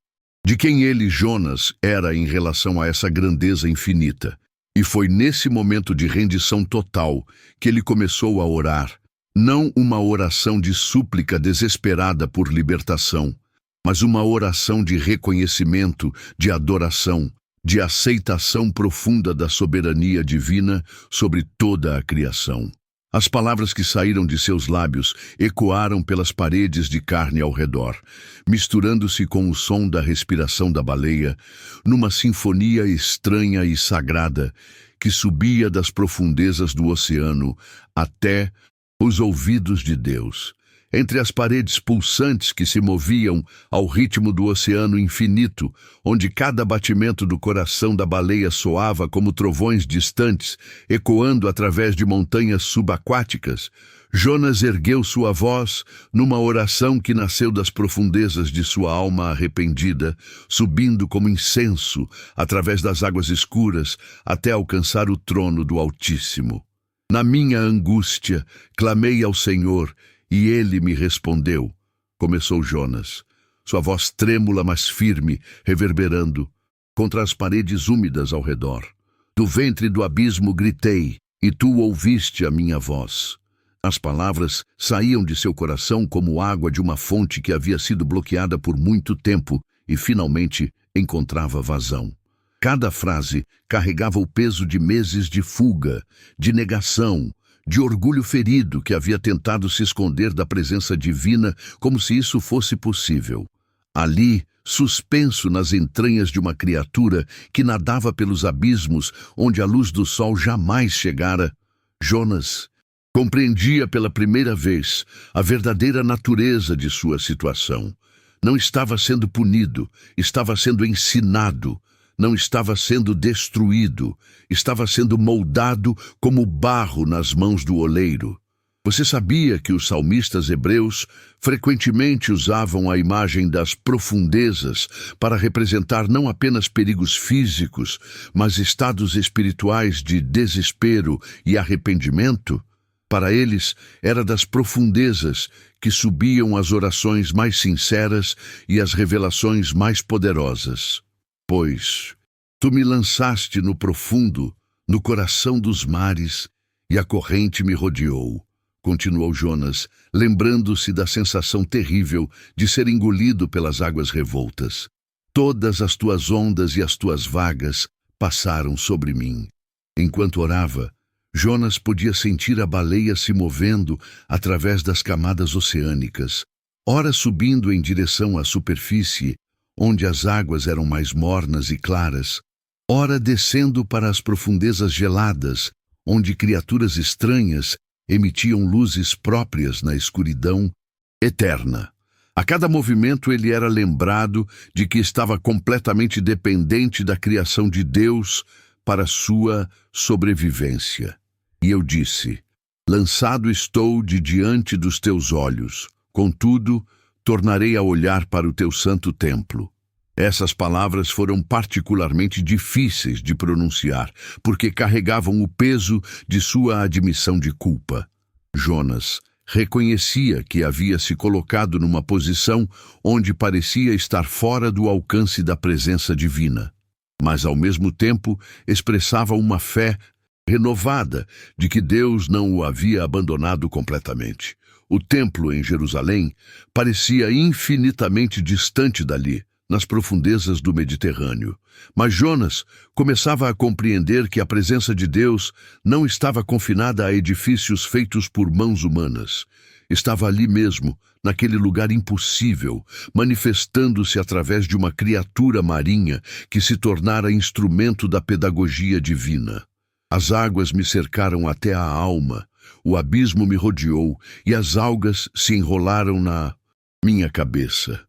de quem ele, Jonas, era em relação a essa grandeza infinita. E foi nesse momento de rendição total que ele começou a orar, não uma oração de súplica desesperada por libertação, mas uma oração de reconhecimento, de adoração, de aceitação profunda da soberania divina sobre toda a criação. As palavras que saíram de seus lábios ecoaram pelas paredes de carne ao redor, misturando-se com o som da respiração da baleia, numa sinfonia estranha e sagrada que subia das profundezas do oceano até os ouvidos de Deus. Entre as paredes pulsantes que se moviam ao ritmo do oceano infinito, onde cada batimento do coração da baleia soava como trovões distantes, ecoando através de montanhas subaquáticas, Jonas ergueu sua voz numa oração que nasceu das profundezas de sua alma arrependida, subindo como incenso através das águas escuras até alcançar o trono do Altíssimo. Na minha angústia, clamei ao Senhor, e ele me respondeu, começou Jonas, sua voz trêmula mas firme, reverberando contra as paredes úmidas ao redor. Do ventre do abismo gritei, e tu ouviste a minha voz. As palavras saíam de seu coração como água de uma fonte que havia sido bloqueada por muito tempo e finalmente encontrava vazão. Cada frase carregava o peso de meses de fuga, de negação, de orgulho ferido que havia tentado se esconder da presença divina como se isso fosse possível. Ali, suspenso nas entranhas de uma criatura que nadava pelos abismos onde a luz do sol jamais chegara, Jonas compreendia pela primeira vez a verdadeira natureza de sua situação. Não estava sendo punido, estava sendo ensinado. Não estava sendo destruído, estava sendo moldado como barro nas mãos do oleiro. Você sabia que os salmistas hebreus frequentemente usavam a imagem das profundezas para representar não apenas perigos físicos, mas estados espirituais de desespero e arrependimento? Para eles, era das profundezas que subiam as orações mais sinceras e as revelações mais poderosas. Pois tu me lançaste no profundo, no coração dos mares, e a corrente me rodeou, continuou Jonas, lembrando-se da sensação terrível de ser engolido pelas águas revoltas. Todas as tuas ondas e as tuas vagas passaram sobre mim. Enquanto orava, Jonas podia sentir a baleia se movendo através das camadas oceânicas, ora subindo em direção à superfície, onde as águas eram mais mornas e claras, ora descendo para as profundezas geladas, onde criaturas estranhas emitiam luzes próprias na escuridão eterna. A cada movimento ele era lembrado de que estava completamente dependente da criação de Deus para sua sobrevivência. E eu disse, lançado estou de diante dos teus olhos, contudo, tornarei a olhar para o teu santo templo. Essas palavras foram particularmente difíceis de pronunciar, porque carregavam o peso de sua admissão de culpa. Jonas reconhecia que havia se colocado numa posição onde parecia estar fora do alcance da presença divina, mas ao mesmo tempo expressava uma fé renovada de que Deus não o havia abandonado completamente. O templo em Jerusalém parecia infinitamente distante dali, nas profundezas do Mediterrâneo. Mas Jonas começava a compreender que a presença de Deus não estava confinada a edifícios feitos por mãos humanas. Estava ali mesmo, naquele lugar impossível, manifestando-se através de uma criatura marinha que se tornara instrumento da pedagogia divina. As águas me cercaram até a alma, o abismo me rodeou e as algas se enrolaram na minha cabeça.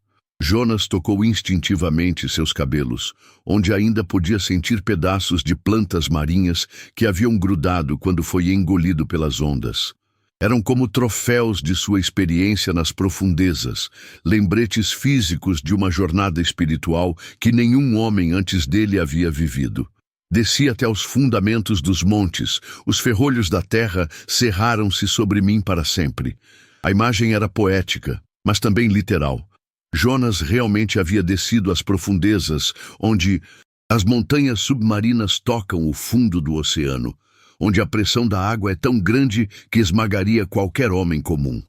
Jonas tocou instintivamente seus cabelos, onde ainda podia sentir pedaços de plantas marinhas que haviam grudado quando foi engolido pelas ondas. Eram como troféus de sua experiência nas profundezas, lembretes físicos de uma jornada espiritual que nenhum homem antes dele havia vivido. Desci até os fundamentos dos montes, os ferrolhos da terra cerraram-se sobre mim para sempre. A imagem era poética, mas também literal. Jonas realmente havia descido às profundezas, onde as montanhas submarinas tocam o fundo do oceano, onde a pressão da água é tão grande que esmagaria qualquer homem comum.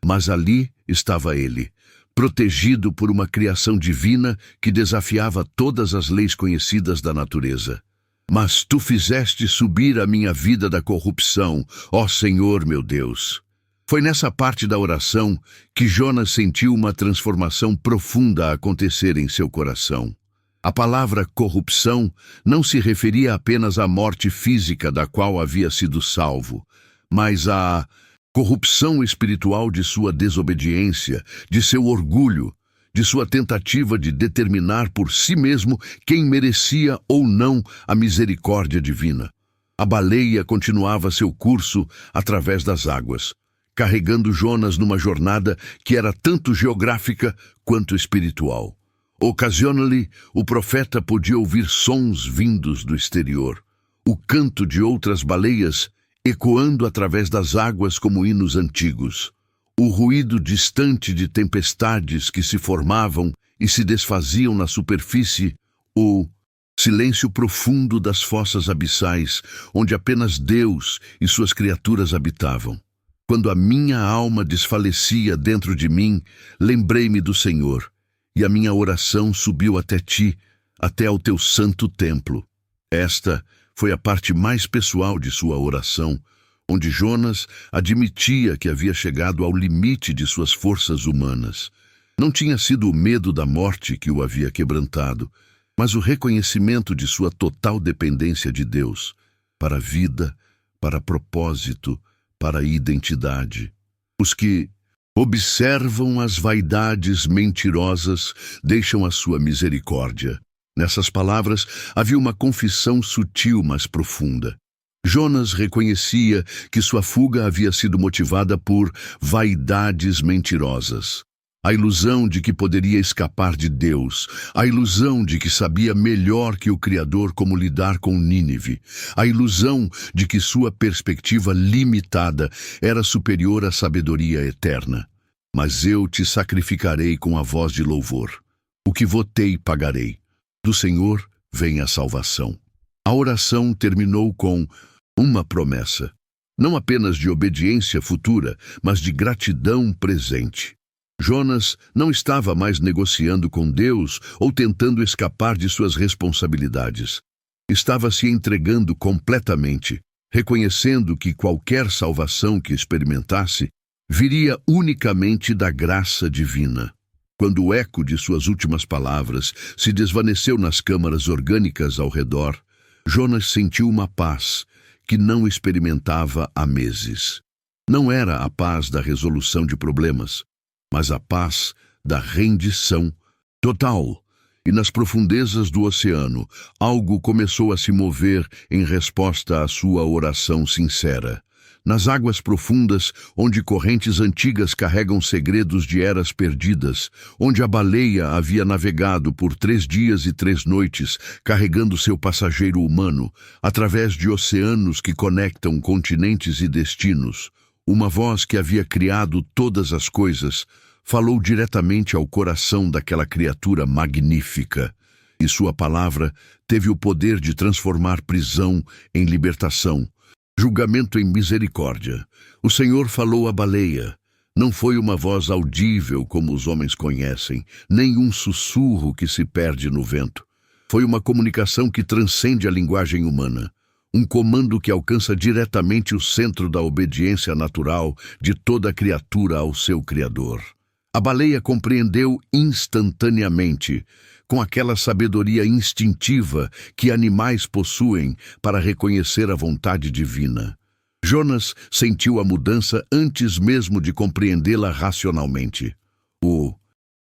Mas ali estava ele, protegido por uma criação divina que desafiava todas as leis conhecidas da natureza. Mas tu fizeste subir a minha vida da corrupção, ó Senhor meu Deus. Foi nessa parte da oração que Jonas sentiu uma transformação profunda acontecer em seu coração. A palavra corrupção não se referia apenas à morte física da qual havia sido salvo, mas à corrupção espiritual de sua desobediência, de seu orgulho, de sua tentativa de determinar por si mesmo quem merecia ou não a misericórdia divina. A baleia continuava seu curso através das águas, carregando Jonas numa jornada que era tanto geográfica quanto espiritual. Ocasionalmente, o profeta podia ouvir sons vindos do exterior, o canto de outras baleias ecoando através das águas como hinos antigos, o ruído distante de tempestades que se formavam e se desfaziam na superfície, o silêncio profundo das fossas abissais, onde apenas Deus e suas criaturas habitavam. Quando a minha alma desfalecia dentro de mim, lembrei-me do Senhor, e a minha oração subiu até ti, até ao teu santo templo. Esta foi a parte mais pessoal de sua oração, onde Jonas admitia que havia chegado ao limite de suas forças humanas. Não tinha sido o medo da morte que o havia quebrantado, mas o reconhecimento de sua total dependência de Deus, para a vida, para propósito, para a identidade. Os que observam as vaidades mentirosas deixam a sua misericórdia. Nessas palavras havia uma confissão sutil, mas profunda. Jonas reconhecia que sua fuga havia sido motivada por vaidades mentirosas. A ilusão de que poderia escapar de Deus, a ilusão de que sabia melhor que o Criador como lidar com Nínive, a ilusão de que sua perspectiva limitada era superior à sabedoria eterna. Mas eu te sacrificarei com a voz de louvor. O que votei pagarei. Do Senhor vem a salvação. A oração terminou com uma promessa, não apenas de obediência futura, mas de gratidão presente. Jonas não estava mais negociando com Deus ou tentando escapar de suas responsabilidades. Estava se entregando completamente, reconhecendo que qualquer salvação que experimentasse viria unicamente da graça divina. Quando o eco de suas últimas palavras se desvaneceu nas câmaras orgânicas ao redor, Jonas sentiu uma paz que não experimentava há meses. Não era a paz da resolução de problemas, mas a paz da rendição total. E nas profundezas do oceano, algo começou a se mover em resposta à sua oração sincera. Nas águas profundas, onde correntes antigas carregam segredos de eras perdidas, onde a baleia havia navegado por 3 dias e 3 noites, carregando seu passageiro humano, através de oceanos que conectam continentes e destinos, uma voz que havia criado todas as coisas, falou diretamente ao coração daquela criatura magnífica, e sua palavra teve o poder de transformar prisão em libertação, julgamento em misericórdia. O Senhor falou à baleia. Não foi uma voz audível como os homens conhecem, nem um sussurro que se perde no vento. Foi uma comunicação que transcende a linguagem humana, um comando que alcança diretamente o centro da obediência natural de toda criatura ao seu Criador. A baleia compreendeu instantaneamente, com aquela sabedoria instintiva que animais possuem para reconhecer a vontade divina. Jonas sentiu a mudança antes mesmo de compreendê-la racionalmente. O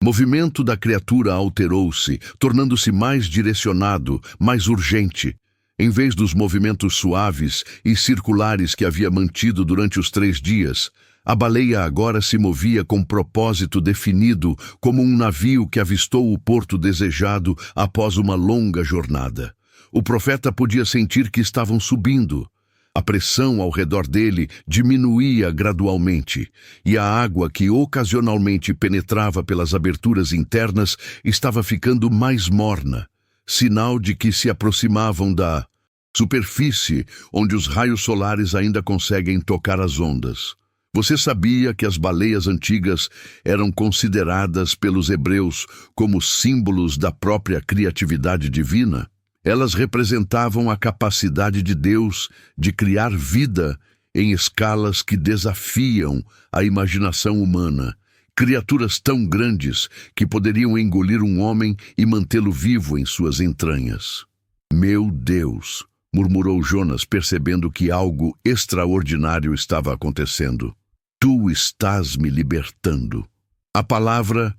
O movimento da criatura alterou-se, tornando-se mais direcionado, mais urgente. Em vez dos movimentos suaves e circulares que havia mantido durante os 3 dias, a baleia agora se movia com propósito definido, como um navio que avistou o porto desejado após uma longa jornada. O profeta podia sentir que estavam subindo. A pressão ao redor dele diminuía gradualmente, e a água que ocasionalmente penetrava pelas aberturas internas estava ficando mais morna, sinal de que se aproximavam da superfície onde os raios solares ainda conseguem tocar as ondas. Você sabia que as baleias antigas eram consideradas pelos hebreus como símbolos da própria criatividade divina? Elas representavam a capacidade de Deus de criar vida em escalas que desafiam a imaginação humana. Criaturas tão grandes que poderiam engolir um homem e mantê-lo vivo em suas entranhas. Meu Deus! Murmurou Jonas, percebendo que algo extraordinário estava acontecendo. Tu estás me libertando. A palavra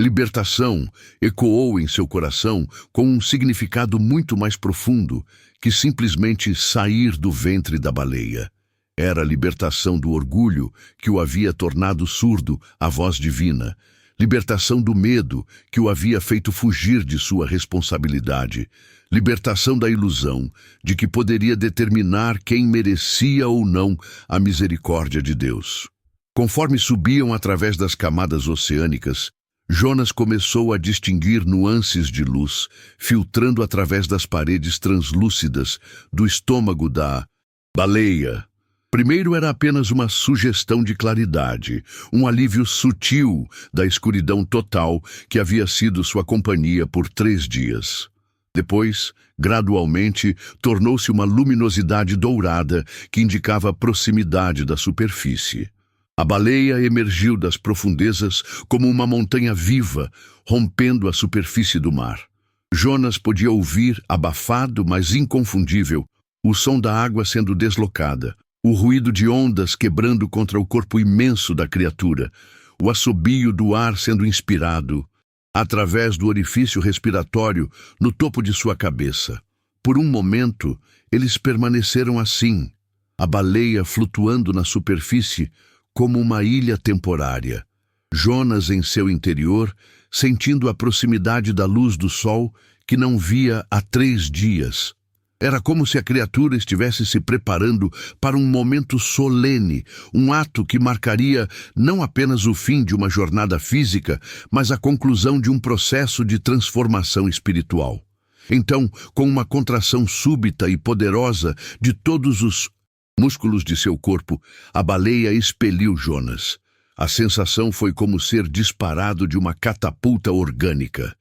libertação ecoou em seu coração com um significado muito mais profundo que simplesmente sair do ventre da baleia. Era a libertação do orgulho que o havia tornado surdo à voz divina. Libertação do medo que o havia feito fugir de sua responsabilidade. Libertação da ilusão de que poderia determinar quem merecia ou não a misericórdia de Deus. Conforme subiam através das camadas oceânicas, Jonas começou a distinguir nuances de luz, filtrando através das paredes translúcidas do estômago da baleia. Primeiro era apenas uma sugestão de claridade, um alívio sutil da escuridão total que havia sido sua companhia por 3 dias. Depois, gradualmente, tornou-se uma luminosidade dourada que indicava a proximidade da superfície. A baleia emergiu das profundezas como uma montanha viva, rompendo a superfície do mar. Jonas podia ouvir, abafado, mas inconfundível, o som da água sendo deslocada, o ruído de ondas quebrando contra o corpo imenso da criatura, o assobio do ar sendo inspirado através do orifício respiratório no topo de sua cabeça. Por um momento, eles permaneceram assim, a baleia flutuando na superfície como uma ilha temporária. Jonas em seu interior, sentindo a proximidade da luz do sol que não via há 3 dias. Era como se a criatura estivesse se preparando para um momento solene, um ato que marcaria não apenas o fim de uma jornada física, mas a conclusão de um processo de transformação espiritual. Então, com uma contração súbita e poderosa de todos os músculos de seu corpo, a baleia expeliu Jonas. A sensação foi como ser disparado de uma catapulta orgânica.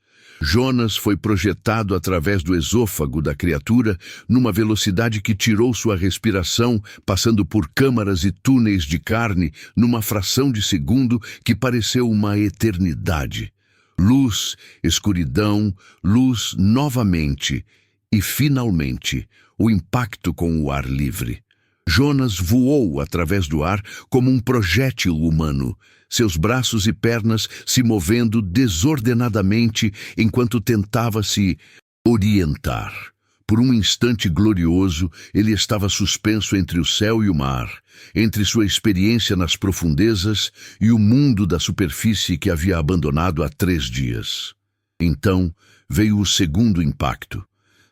Jonas foi projetado através do esôfago da criatura numa velocidade que tirou sua respiração, passando por câmaras e túneis de carne numa fração de segundo que pareceu uma eternidade. Luz, escuridão, luz novamente e, finalmente, o impacto com o ar livre. Jonas voou através do ar como um projétil humano, seus braços e pernas se movendo desordenadamente enquanto tentava se orientar. Por um instante glorioso, ele estava suspenso entre o céu e o mar, entre sua experiência nas profundezas e o mundo da superfície que havia abandonado há 3 dias. Então veio o segundo impacto,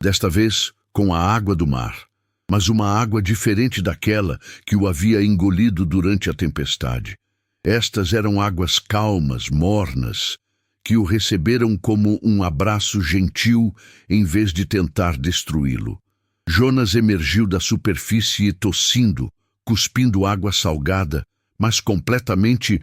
desta vez com a água do mar, mas uma água diferente daquela que o havia engolido durante a tempestade. Estas eram águas calmas, mornas, que o receberam como um abraço gentil em vez de tentar destruí-lo. Jonas emergiu da superfície tossindo, cuspindo água salgada, mas completamente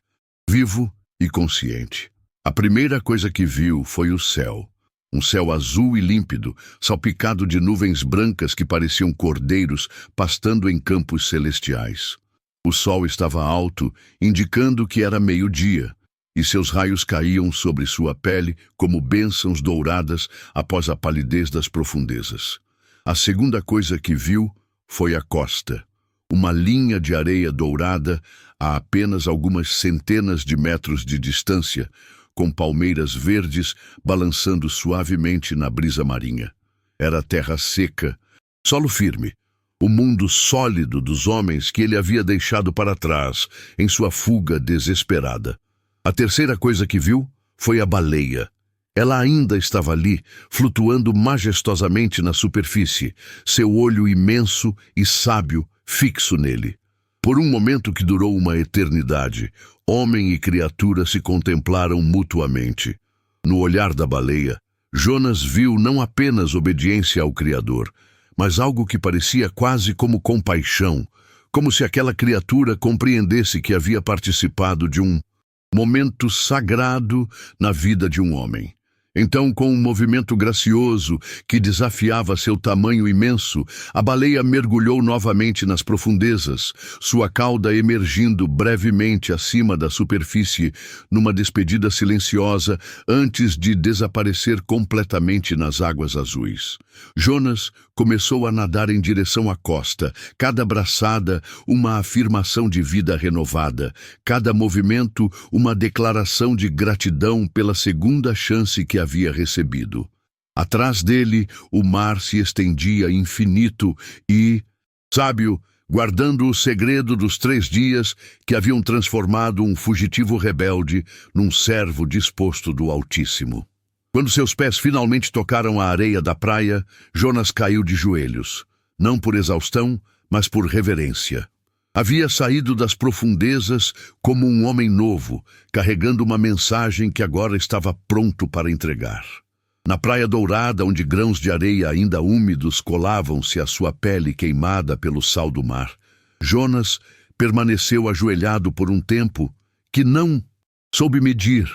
vivo e consciente. A primeira coisa que viu foi o céu. Um céu azul e límpido, salpicado de nuvens brancas que pareciam cordeiros pastando em campos celestiais. O sol estava alto, indicando que era meio-dia, e seus raios caíam sobre sua pele como bênçãos douradas após a palidez das profundezas. A segunda coisa que viu foi a costa, uma linha de areia dourada a apenas algumas centenas de metros de distância, com palmeiras verdes balançando suavemente na brisa marinha. Era terra seca, solo firme, o mundo sólido dos homens que ele havia deixado para trás em sua fuga desesperada. A terceira coisa que viu foi a baleia. Ela ainda estava ali, flutuando majestosamente na superfície, seu olho imenso e sábio fixo nele. Por um momento que durou uma eternidade, homem e criatura se contemplaram mutuamente. No olhar da baleia, Jonas viu não apenas obediência ao Criador, mas algo que parecia quase como compaixão, como se aquela criatura compreendesse que havia participado de um momento sagrado na vida de um homem. Então, com um movimento gracioso que desafiava seu tamanho imenso, a baleia mergulhou novamente nas profundezas, sua cauda emergindo brevemente acima da superfície numa despedida silenciosa antes de desaparecer completamente nas águas azuis. Jonas começou a nadar em direção à costa, cada braçada uma afirmação de vida renovada, cada movimento uma declaração de gratidão pela segunda chance que havia recebido. Atrás dele, o mar se estendia infinito e, sábio, guardando o segredo dos 3 dias que haviam transformado um fugitivo rebelde num servo disposto do Altíssimo. Quando seus pés finalmente tocaram a areia da praia, Jonas caiu de joelhos, não por exaustão, mas por reverência. Havia saído das profundezas como um homem novo, carregando uma mensagem que agora estava pronto para entregar. Na praia dourada, onde grãos de areia ainda úmidos colavam-se à sua pele queimada pelo sal do mar, Jonas permaneceu ajoelhado por um tempo que não soube medir,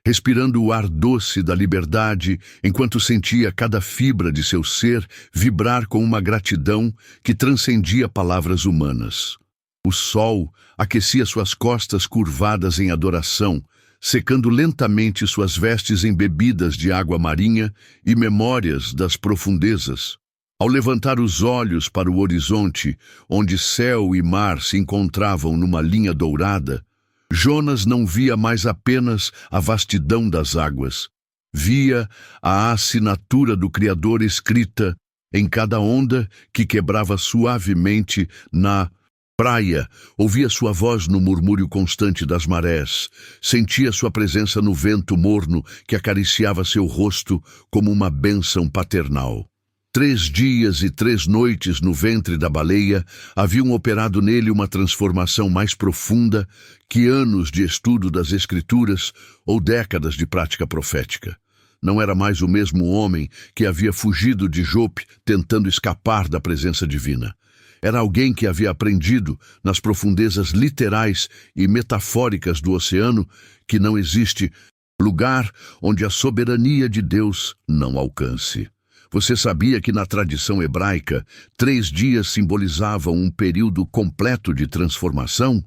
respirando o ar doce da liberdade, enquanto sentia cada fibra de seu ser vibrar com uma gratidão que transcendia palavras humanas. O sol aquecia suas costas curvadas em adoração, secando lentamente suas vestes embebidas de água marinha e memórias das profundezas. Ao levantar os olhos para o horizonte, onde céu e mar se encontravam numa linha dourada, Jonas não via mais apenas a vastidão das águas. Via a assinatura do Criador escrita em cada onda que quebrava suavemente na praia, ouvia sua voz no murmúrio constante das marés, sentia sua presença no vento morno que acariciava seu rosto como uma bênção paternal. 3 dias e 3 noites no ventre da baleia haviam operado nele uma transformação mais profunda que anos de estudo das Escrituras ou décadas de prática profética. Não era mais o mesmo homem que havia fugido de Jope tentando escapar da presença divina. Era alguém que havia aprendido, nas profundezas literais e metafóricas do oceano, que não existe lugar onde a soberania de Deus não alcance. Você sabia que na tradição hebraica, 3 dias simbolizavam um período completo de transformação?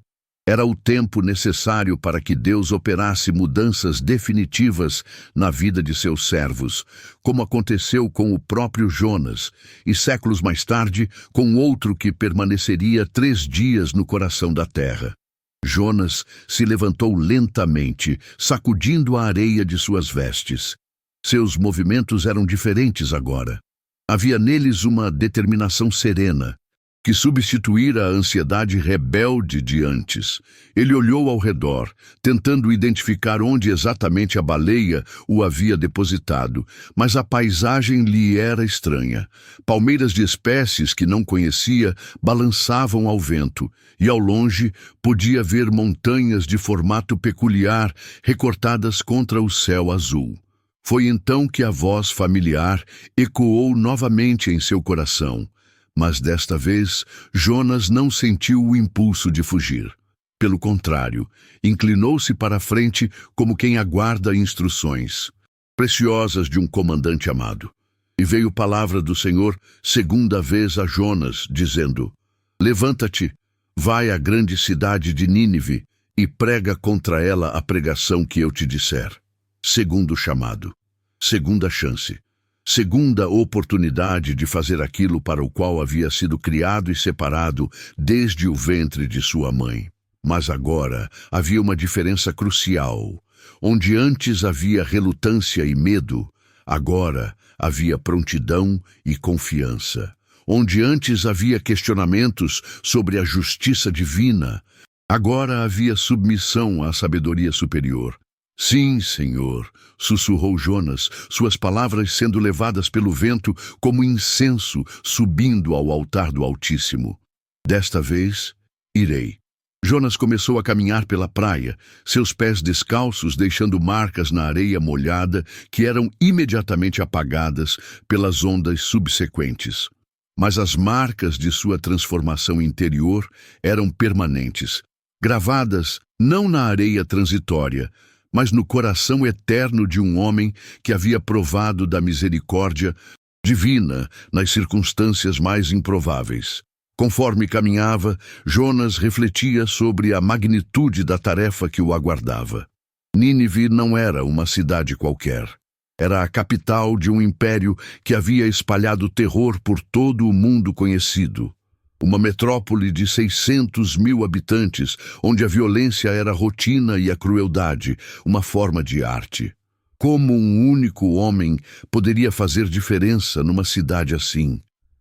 Era o tempo necessário para que Deus operasse mudanças definitivas na vida de seus servos, como aconteceu com o próprio Jonas, e séculos mais tarde, com outro que permaneceria 3 dias no coração da terra. Jonas se levantou lentamente, sacudindo a areia de suas vestes. Seus movimentos eram diferentes agora. Havia neles uma determinação serena, que substituíra a ansiedade rebelde de antes. Ele olhou ao redor, tentando identificar onde exatamente a baleia o havia depositado, mas a paisagem lhe era estranha. Palmeiras de espécies que não conhecia balançavam ao vento, e ao longe podia ver montanhas de formato peculiar recortadas contra o céu azul. Foi então que a voz familiar ecoou novamente em seu coração. Mas desta vez, Jonas não sentiu o impulso de fugir. Pelo contrário, inclinou-se para a frente como quem aguarda instruções preciosas de um comandante amado. E veio palavra do Senhor segunda vez a Jonas, dizendo: Levanta-te, vai à grande cidade de Nínive e prega contra ela a pregação que eu te disser. Segundo chamado, segunda chance. Segunda oportunidade de fazer aquilo para o qual havia sido criado e separado desde o ventre de sua mãe. Mas agora havia uma diferença crucial. Onde antes havia relutância e medo, agora havia prontidão e confiança. Onde antes havia questionamentos sobre a justiça divina, agora havia submissão à sabedoria superior. Sim, Senhor, sussurrou Jonas, suas palavras sendo levadas pelo vento como incenso subindo ao altar do Altíssimo. Desta vez, irei. Jonas começou a caminhar pela praia, seus pés descalços deixando marcas na areia molhada que eram imediatamente apagadas pelas ondas subsequentes. Mas as marcas de sua transformação interior eram permanentes, gravadas não na areia transitória, mas no coração eterno de um homem que havia provado da misericórdia divina nas circunstâncias mais improváveis. Conforme caminhava, Jonas refletia sobre a magnitude da tarefa que o aguardava. Nínive não era uma cidade qualquer. Era a capital de um império que havia espalhado terror por todo o mundo conhecido. Uma metrópole de 600 mil habitantes, onde a violência era rotina e a crueldade uma forma de arte. Como um único homem poderia fazer diferença numa cidade assim?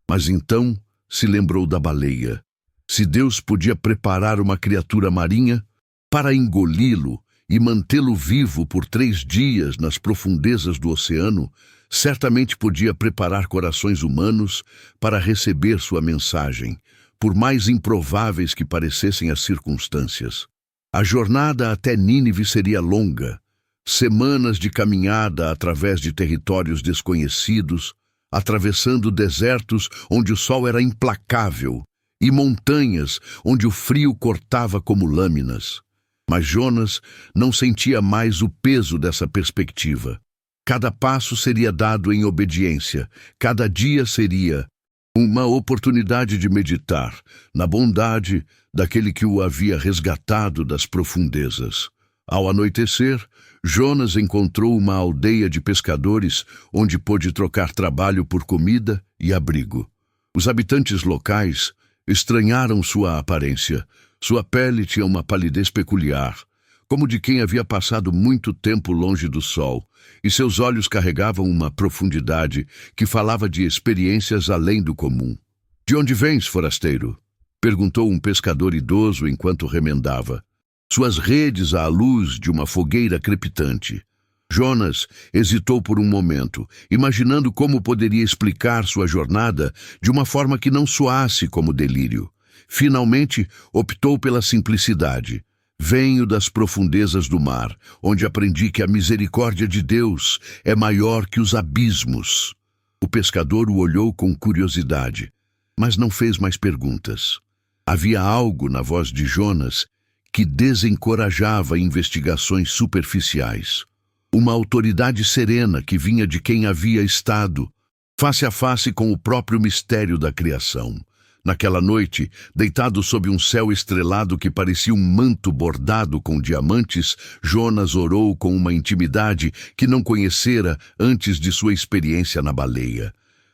Mas então se lembrou da baleia. Se Deus podia preparar uma criatura marinha para engoli-lo e mantê-lo vivo por 3 dias nas profundezas do oceano, certamente podia preparar corações humanos para receber sua mensagem, por mais improváveis que parecessem as circunstâncias. A jornada até Nínive seria longa, semanas de caminhada através de territórios desconhecidos, atravessando desertos onde o sol era implacável e montanhas onde o frio cortava como lâminas. Mas Jonas não sentia mais o peso dessa perspectiva. Cada passo seria dado em obediência, cada dia seria uma oportunidade de meditar na bondade daquele que o havia resgatado das profundezas. Ao anoitecer, Jonas encontrou uma aldeia de pescadores onde pôde trocar trabalho por comida e abrigo. Os habitantes locais estranharam sua aparência. Sua pele tinha uma palidez peculiar, como de quem havia passado muito tempo longe do sol, e seus olhos carregavam uma profundidade que falava de experiências além do comum. "De onde vens, forasteiro?" perguntou um pescador idoso enquanto remendava suas redes à luz de uma fogueira crepitante. Jonas hesitou por um momento, imaginando como poderia explicar sua jornada de uma forma que não soasse como delírio. Finalmente, optou pela simplicidade. "Venho das profundezas do mar, onde aprendi que a misericórdia de Deus é maior que os abismos." O pescador o olhou com curiosidade, mas não fez mais perguntas. Havia algo na voz de Jonas que desencorajava investigações superficiais. Uma autoridade serena que vinha de quem havia estado face a face com o próprio mistério da criação. Naquela noite, deitado sob um céu estrelado que parecia um manto bordado com diamantes, Jonas orou com uma intimidade que não conhecera antes de sua experiência na baleia.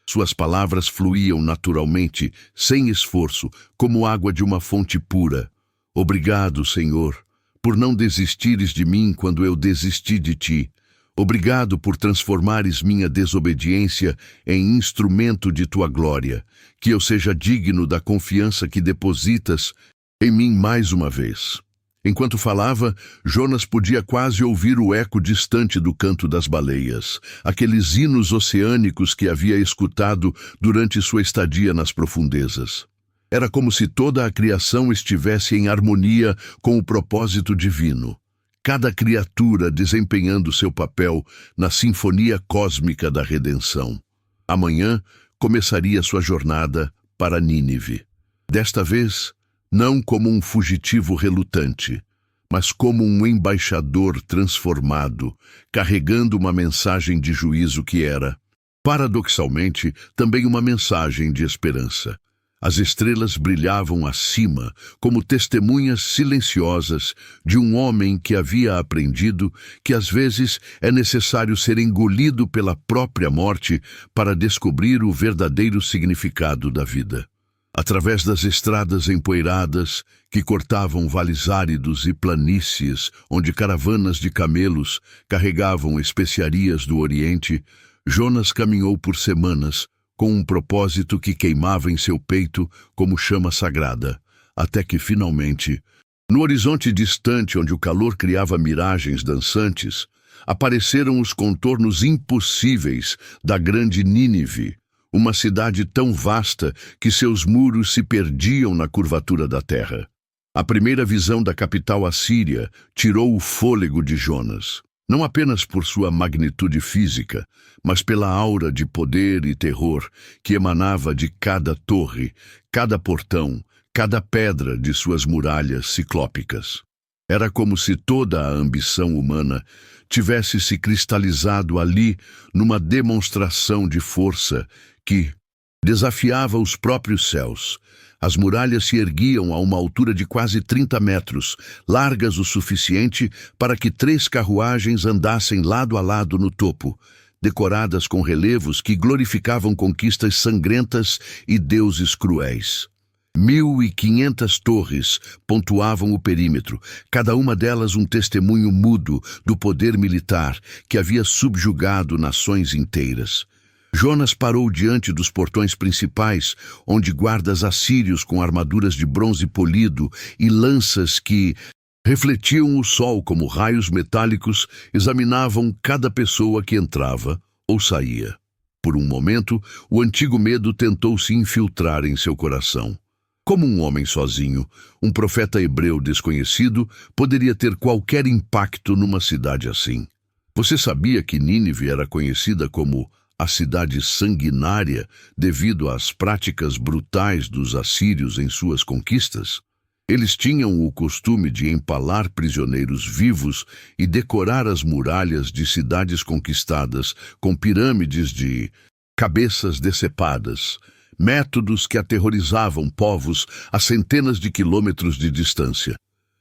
Suas palavras fluíam naturalmente, sem esforço, como água de uma fonte pura. "Obrigado, Senhor, por não desistires de mim quando eu desisti de ti. Obrigado por transformares minha desobediência em instrumento de tua glória, que eu seja digno da confiança que depositas em mim mais uma vez." Enquanto falava, Jonas podia quase ouvir o eco distante do canto das baleias, aqueles hinos oceânicos que havia escutado durante sua estadia nas profundezas. Era como se toda a criação estivesse em harmonia com o propósito divino. Cada criatura desempenhando seu papel na sinfonia cósmica da redenção. Amanhã começaria sua jornada para Nínive. Desta vez, não como um fugitivo relutante, mas como um embaixador transformado, carregando uma mensagem de juízo que era, paradoxalmente, também uma mensagem de esperança. As estrelas brilhavam acima, como testemunhas silenciosas de um homem que havia aprendido que às vezes é necessário ser engolido pela própria morte para descobrir o verdadeiro significado da vida. Através das estradas empoeiradas que cortavam vales áridos e planícies, onde caravanas de camelos carregavam especiarias do Oriente, Jonas caminhou por semanas com um propósito que queimava em seu peito como chama sagrada, até que finalmente, no horizonte distante onde o calor criava miragens dançantes, apareceram os contornos impossíveis da grande Nínive, uma cidade tão vasta que seus muros se perdiam na curvatura da terra. A primeira visão da capital assíria tirou o fôlego de Jonas, não apenas por sua magnitude física, mas pela aura de poder e terror que emanava de cada torre, cada portão, cada pedra de suas muralhas ciclópicas. Era como se toda a ambição humana tivesse se cristalizado ali numa demonstração de força que desafiava os próprios céus. As muralhas se erguiam a uma altura de quase 30 metros, largas o suficiente para que 3 carruagens andassem lado a lado no topo, decoradas com relevos que glorificavam conquistas sangrentas e deuses cruéis. 1.500 torres pontuavam o perímetro, cada uma delas um testemunho mudo do poder militar que havia subjugado nações inteiras. Jonas parou diante dos portões principais, onde guardas assírios com armaduras de bronze polido e lanças que refletiam o sol como raios metálicos, examinavam cada pessoa que entrava ou saía. Por um momento, o antigo medo tentou se infiltrar em seu coração. Como um homem sozinho, um profeta hebreu desconhecido poderia ter qualquer impacto numa cidade assim? Você sabia que Nínive era conhecida como a cidade sanguinária devido às práticas brutais dos assírios em suas conquistas? Eles tinham o costume de empalar prisioneiros vivos e decorar as muralhas de cidades conquistadas com pirâmides de cabeças decepadas, métodos que aterrorizavam povos a centenas de quilômetros de distância.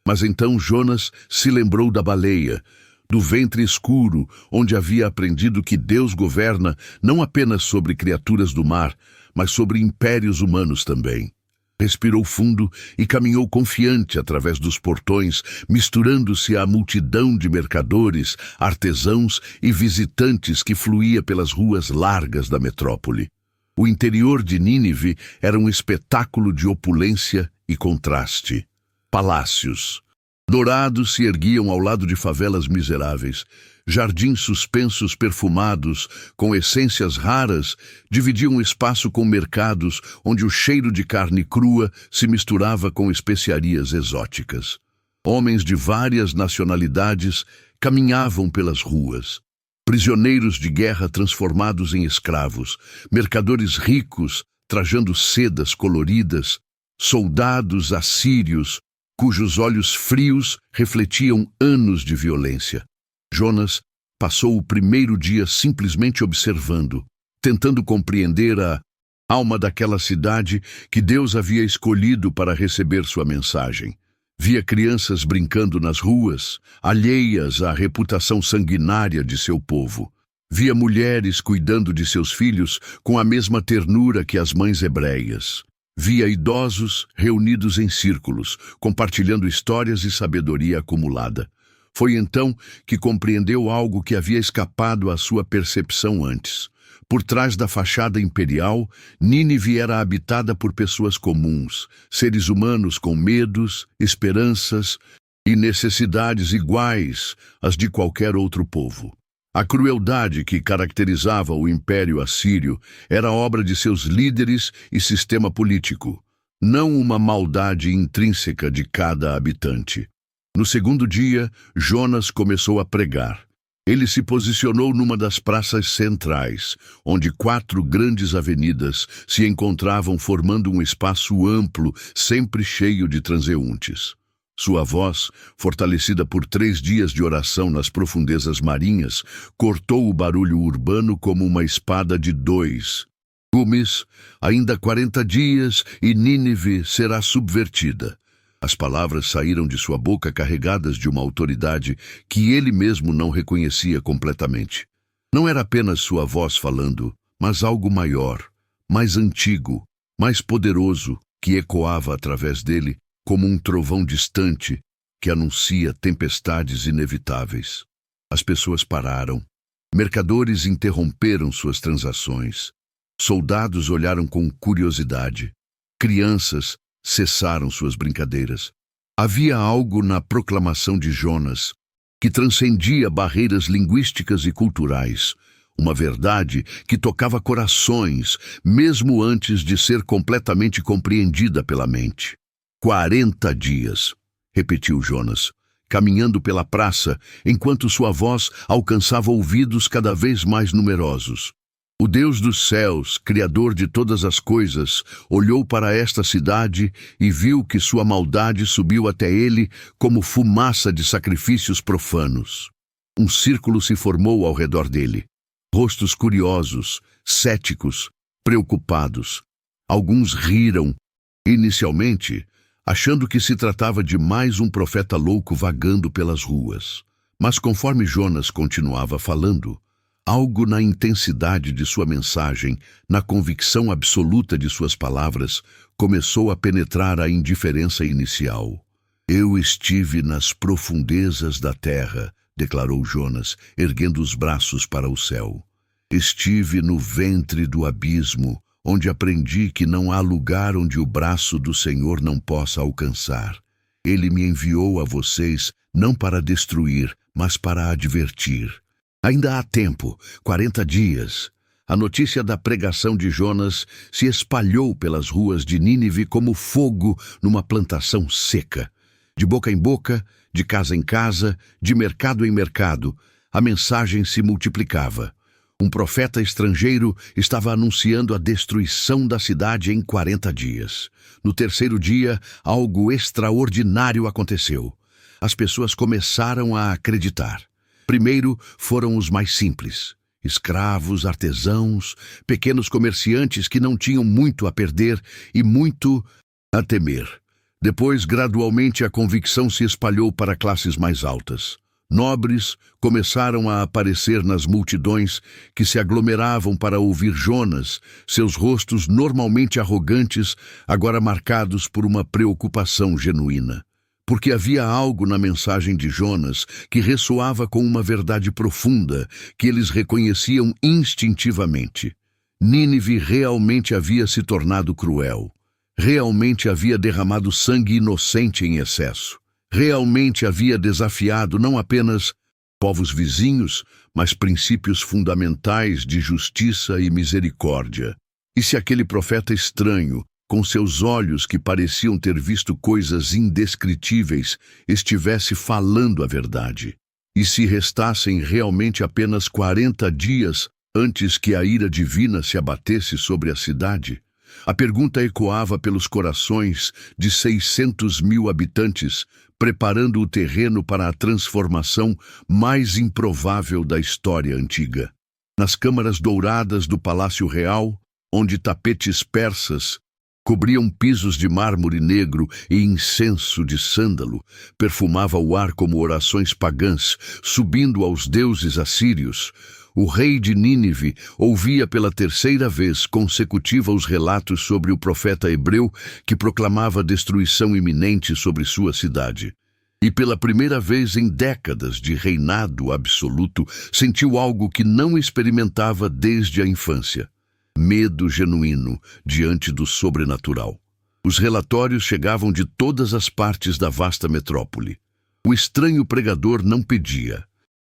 Mas então Jonas se lembrou da baleia, do ventre escuro, onde havia aprendido que Deus governa não apenas sobre criaturas do mar, mas sobre impérios humanos também. Respirou fundo e caminhou confiante através dos portões, misturando-se à multidão de mercadores, artesãos e visitantes que fluía pelas ruas largas da metrópole. O interior de Nínive era um espetáculo de opulência e contraste. Palácios dourados se erguiam ao lado de favelas miseráveis. Jardins suspensos perfumados, com essências raras, dividiam o espaço com mercados onde o cheiro de carne crua se misturava com especiarias exóticas. Homens de várias nacionalidades caminhavam pelas ruas. Prisioneiros de guerra transformados em escravos, mercadores ricos trajando sedas coloridas, soldados assírios cujos olhos frios refletiam anos de violência. Jonas passou o primeiro dia simplesmente observando, tentando compreender a alma daquela cidade que Deus havia escolhido para receber sua mensagem. Via crianças brincando nas ruas, alheias à reputação sanguinária de seu povo. Via mulheres cuidando de seus filhos com a mesma ternura que as mães hebreias. Via idosos reunidos em círculos, compartilhando histórias e sabedoria acumulada. Foi então que compreendeu algo que havia escapado à sua percepção antes. Por trás da fachada imperial, Nínive era habitada por pessoas comuns, seres humanos com medos, esperanças e necessidades iguais às de qualquer outro povo. A crueldade que caracterizava o Império Assírio era obra de seus líderes e sistema político, não uma maldade intrínseca de cada habitante. No segundo dia, Jonas começou a pregar. Ele se posicionou numa das praças centrais, onde 4 grandes avenidas se encontravam formando um espaço amplo, sempre cheio de transeuntes. Sua voz, fortalecida por 3 dias de oração nas profundezas marinhas, cortou o barulho urbano como uma espada de 2 gumes. Ainda 40 dias e Nínive será subvertida. As palavras saíram de sua boca carregadas de uma autoridade que ele mesmo não reconhecia completamente. Não era apenas sua voz falando, mas algo maior, mais antigo, mais poderoso, que ecoava através dele como um trovão distante que anuncia tempestades inevitáveis. As pessoas pararam. Mercadores interromperam suas transações. Soldados olharam com curiosidade. Crianças cessaram suas brincadeiras. Havia algo na proclamação de Jonas que transcendia barreiras linguísticas e culturais, uma verdade que tocava corações, mesmo antes de ser completamente compreendida pela mente. 40 dias, repetiu Jonas, caminhando pela praça, enquanto sua voz alcançava ouvidos cada vez mais numerosos. O Deus dos céus, Criador de todas as coisas, olhou para esta cidade e viu que sua maldade subiu até ele como fumaça de sacrifícios profanos. Um círculo se formou ao redor dele. Rostos curiosos, céticos, preocupados. Alguns riram, inicialmente, achando que se tratava de mais um profeta louco vagando pelas ruas. Mas conforme Jonas continuava falando, algo na intensidade de sua mensagem, na convicção absoluta de suas palavras, começou a penetrar a indiferença inicial. Eu estive nas profundezas da terra, declarou Jonas, erguendo os braços para o céu. Estive no ventre do abismo, onde aprendi que não há lugar onde o braço do Senhor não possa alcançar. Ele me enviou a vocês não para destruir, mas para advertir. Ainda há tempo, 40 dias. A notícia da pregação de Jonas se espalhou pelas ruas de Nínive como fogo numa plantação seca. De boca em boca, de casa em casa, de mercado em mercado, a mensagem se multiplicava. Um profeta estrangeiro estava anunciando a destruição da cidade em 40 dias. No terceiro dia, algo extraordinário aconteceu. As pessoas começaram a acreditar. Primeiro foram os mais simples. Escravos, artesãos, pequenos comerciantes que não tinham muito a perder e muito a temer. Depois, gradualmente, a convicção se espalhou para classes mais altas. Nobres começaram a aparecer nas multidões que se aglomeravam para ouvir Jonas, seus rostos normalmente arrogantes, agora marcados por uma preocupação genuína. Porque havia algo na mensagem de Jonas que ressoava com uma verdade profunda que eles reconheciam instintivamente. Nínive realmente havia se tornado cruel. Realmente havia derramado sangue inocente em excesso. Realmente havia desafiado não apenas povos vizinhos, mas princípios fundamentais de justiça e misericórdia. E se aquele profeta estranho, com seus olhos que pareciam ter visto coisas indescritíveis, estivesse falando a verdade? E se restassem realmente apenas 40 dias antes que a ira divina se abatesse sobre a cidade? A pergunta ecoava pelos corações de 600.000 habitantes, preparando o terreno para a transformação mais improvável da história antiga. Nas câmaras douradas do Palácio Real, onde tapetes persas cobriam pisos de mármore negro e incenso de sândalo, perfumava o ar como orações pagãs, subindo aos deuses assírios, o rei de Nínive ouvia pela terceira vez consecutiva os relatos sobre o profeta hebreu que proclamava destruição iminente sobre sua cidade. E pela primeira vez em décadas de reinado absoluto, sentiu algo que não experimentava desde a infância: medo genuíno diante do sobrenatural. Os relatórios chegavam de todas as partes da vasta metrópole. O estranho pregador não pedia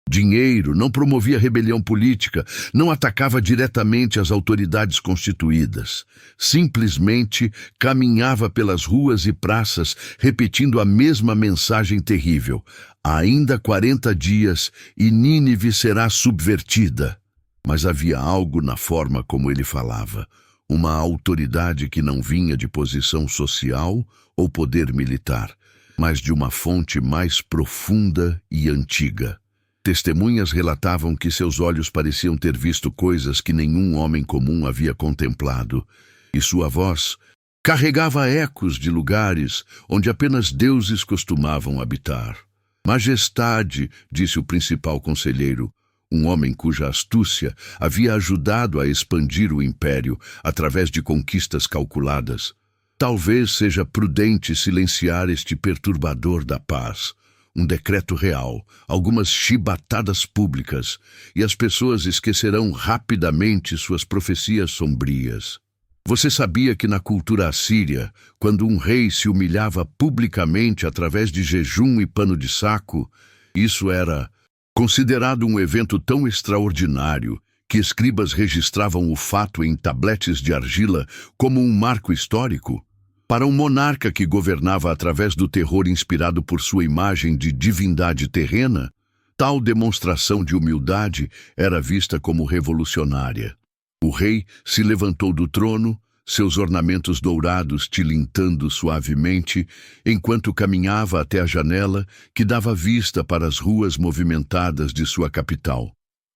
dinheiro, não promovia rebelião política, não atacava diretamente as autoridades constituídas. Simplesmente caminhava pelas ruas e praças, repetindo a mesma mensagem terrível: ainda 40 dias e Nínive será subvertida. Mas havia algo na forma como ele falava, uma autoridade que não vinha de posição social ou poder militar, mas de uma fonte mais profunda e antiga. Testemunhas relatavam que seus olhos pareciam ter visto coisas que nenhum homem comum havia contemplado, e sua voz carregava ecos de lugares onde apenas deuses costumavam habitar. Majestade, disse o principal conselheiro, um homem cuja astúcia havia ajudado a expandir o império através de conquistas calculadas. Talvez seja prudente silenciar este perturbador da paz. Um decreto real, algumas chibatadas públicas, e as pessoas esquecerão rapidamente suas profecias sombrias. Você sabia que na cultura assíria, quando um rei se humilhava publicamente através de jejum e pano de saco, isso era considerado um evento tão extraordinário que escribas registravam o fato em tabletes de argila como um marco histórico? Para um monarca que governava através do terror inspirado por sua imagem de divindade terrena, tal demonstração de humildade era vista como revolucionária. O rei se levantou do trono, seus ornamentos dourados tilintando suavemente, enquanto caminhava até a janela que dava vista para as ruas movimentadas de sua capital.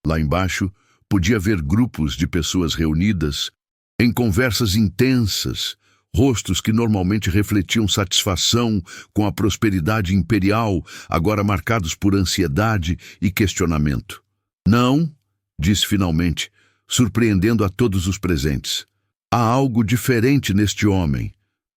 Lá embaixo, podia ver grupos de pessoas reunidas, em conversas intensas, rostos que normalmente refletiam satisfação com a prosperidade imperial, agora marcados por ansiedade e questionamento. "Não", disse finalmente, surpreendendo a todos os presentes. "Há algo diferente neste homem.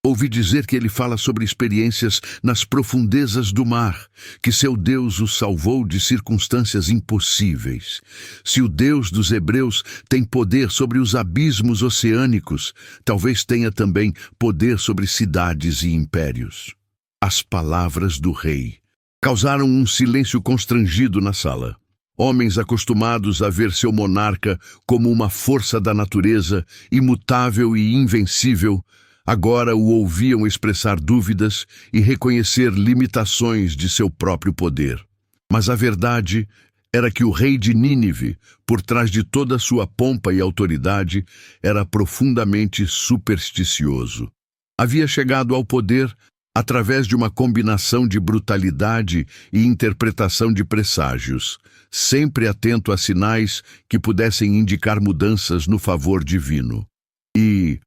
Ouvi dizer que ele fala sobre experiências nas profundezas do mar, que seu Deus o salvou de circunstâncias impossíveis. Se o Deus dos hebreus tem poder sobre os abismos oceânicos, talvez tenha também poder sobre cidades e impérios." As palavras do rei causaram um silêncio constrangido na sala. Homens acostumados a ver seu monarca como uma força da natureza, imutável e invencível, agora o ouviam expressar dúvidas e reconhecer limitações de seu próprio poder. Mas a verdade era que o rei de Nínive, por trás de toda sua pompa e autoridade, era profundamente supersticioso. Havia chegado ao poder através de uma combinação de brutalidade e interpretação de presságios, sempre atento a sinais que pudessem indicar mudanças no favor divino. E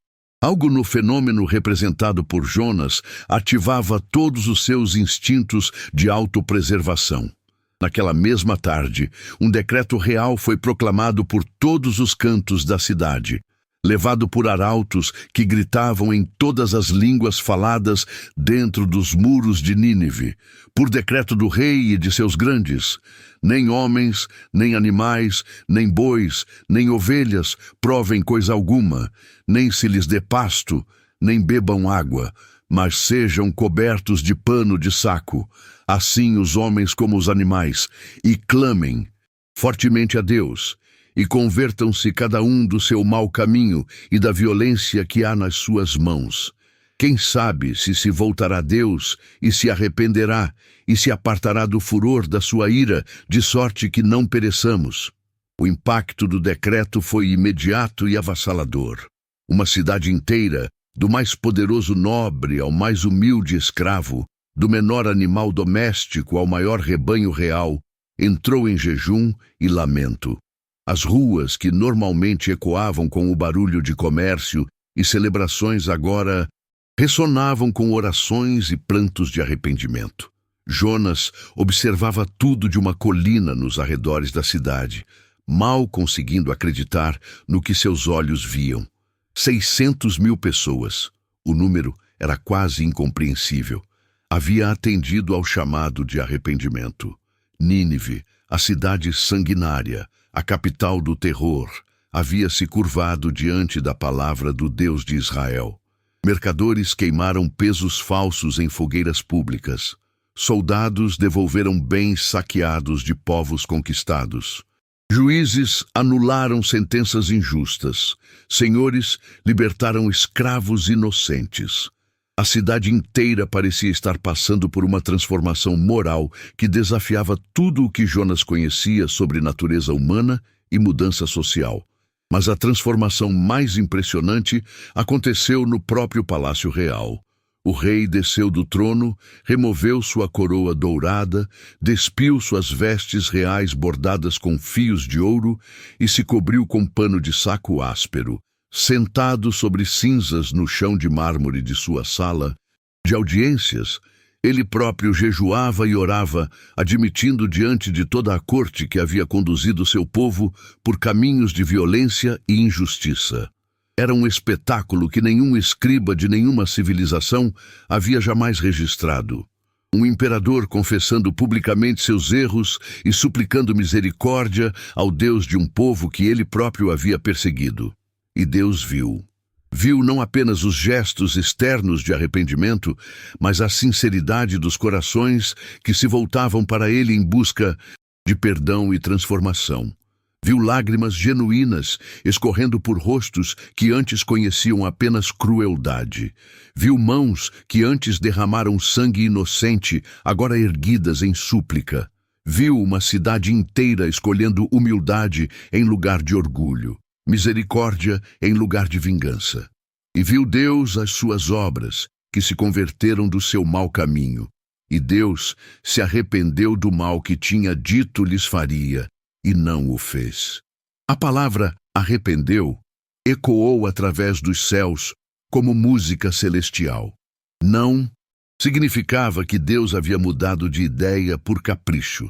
algo no fenômeno representado por Jonas ativava todos os seus instintos de autopreservação. Naquela mesma tarde, um decreto real foi proclamado por todos os cantos da cidade, levado por arautos que gritavam em todas as línguas faladas dentro dos muros de Nínive, por decreto do rei e de seus grandes. Nem homens, nem animais, nem bois, nem ovelhas provem coisa alguma, nem se lhes dê pasto, nem bebam água, mas sejam cobertos de pano de saco, assim os homens como os animais, e clamem fortemente a Deus, e convertam-se cada um do seu mau caminho e da violência que há nas suas mãos. Quem sabe se voltará a Deus e se arrependerá e se apartará do furor da sua ira, de sorte que não pereçamos. O impacto do decreto foi imediato e avassalador. Uma cidade inteira, do mais poderoso nobre ao mais humilde escravo, do menor animal doméstico ao maior rebanho real, entrou em jejum e lamento. As ruas, que normalmente ecoavam com o barulho de comércio e celebrações, agora ressonavam com orações e prantos de arrependimento. Jonas observava tudo de uma colina nos arredores da cidade, mal conseguindo acreditar no que seus olhos viam. 600.000 pessoas. O número era quase incompreensível. Havia atendido ao chamado de arrependimento. Nínive, a cidade sanguinária, a capital do terror, havia se curvado diante da palavra do Deus de Israel. Mercadores queimaram pesos falsos em fogueiras públicas. Soldados devolveram bens saqueados de povos conquistados. Juízes anularam sentenças injustas. Senhores libertaram escravos inocentes. A cidade inteira parecia estar passando por uma transformação moral que desafiava tudo o que Jonas conhecia sobre natureza humana e mudança social. Mas a transformação mais impressionante aconteceu no próprio Palácio Real. O rei desceu do trono, removeu sua coroa dourada, despiu suas vestes reais bordadas com fios de ouro e se cobriu com pano de saco áspero. Sentado sobre cinzas no chão de mármore de sua sala de audiências, Ele próprio jejuava e orava, admitindo diante de toda a corte que havia conduzido seu povo por caminhos de violência e injustiça. Era um espetáculo que nenhum escriba de nenhuma civilização havia jamais registrado. Um imperador confessando publicamente seus erros e suplicando misericórdia ao Deus de um povo que ele próprio havia perseguido. E Deus viu. Viu não apenas os gestos externos de arrependimento, mas a sinceridade dos corações que se voltavam para ele em busca de perdão e transformação. Viu lágrimas genuínas escorrendo por rostos que antes conheciam apenas crueldade. Viu mãos que antes derramaram sangue inocente, agora erguidas em súplica. Viu uma cidade inteira escolhendo humildade em lugar de orgulho, misericórdia em lugar de vingança. E viu Deus as suas obras, que se converteram do seu mau caminho. E Deus se arrependeu do mal que tinha dito lhes faria, e não o fez. A palavra arrependeu ecoou através dos céus como música celestial. Não significava que Deus havia mudado de ideia por capricho,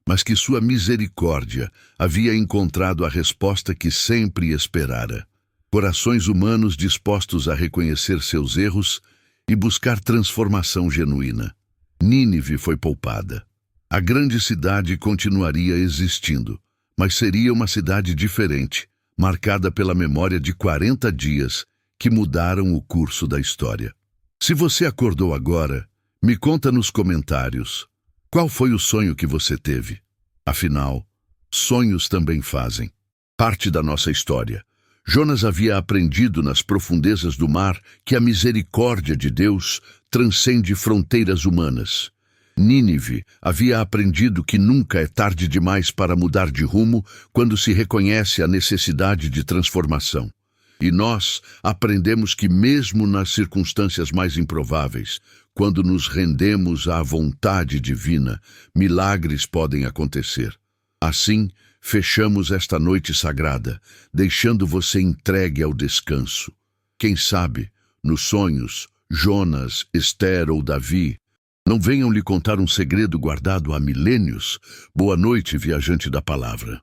mas que sua misericórdia havia encontrado a resposta que sempre esperara. Corações humanos dispostos a reconhecer seus erros e buscar transformação genuína. Nínive foi poupada. A grande cidade continuaria existindo, mas seria uma cidade diferente, marcada pela memória de 40 dias que mudaram o curso da história. Se você acordou agora, me conta nos comentários. Qual foi o sonho que você teve? Afinal, sonhos também fazem parte da nossa história. Jonas havia aprendido nas profundezas do mar que a misericórdia de Deus transcende fronteiras humanas. Nínive havia aprendido que nunca é tarde demais para mudar de rumo quando se reconhece a necessidade de transformação. E nós aprendemos que mesmo nas circunstâncias mais improváveis, quando nos rendemos à vontade divina, milagres podem acontecer. Assim, fechamos esta noite sagrada, deixando você entregue ao descanso. Quem sabe, nos sonhos, Jonas, Esther ou Davi, não venham lhe contar um segredo guardado há milênios? Boa noite, viajante da palavra.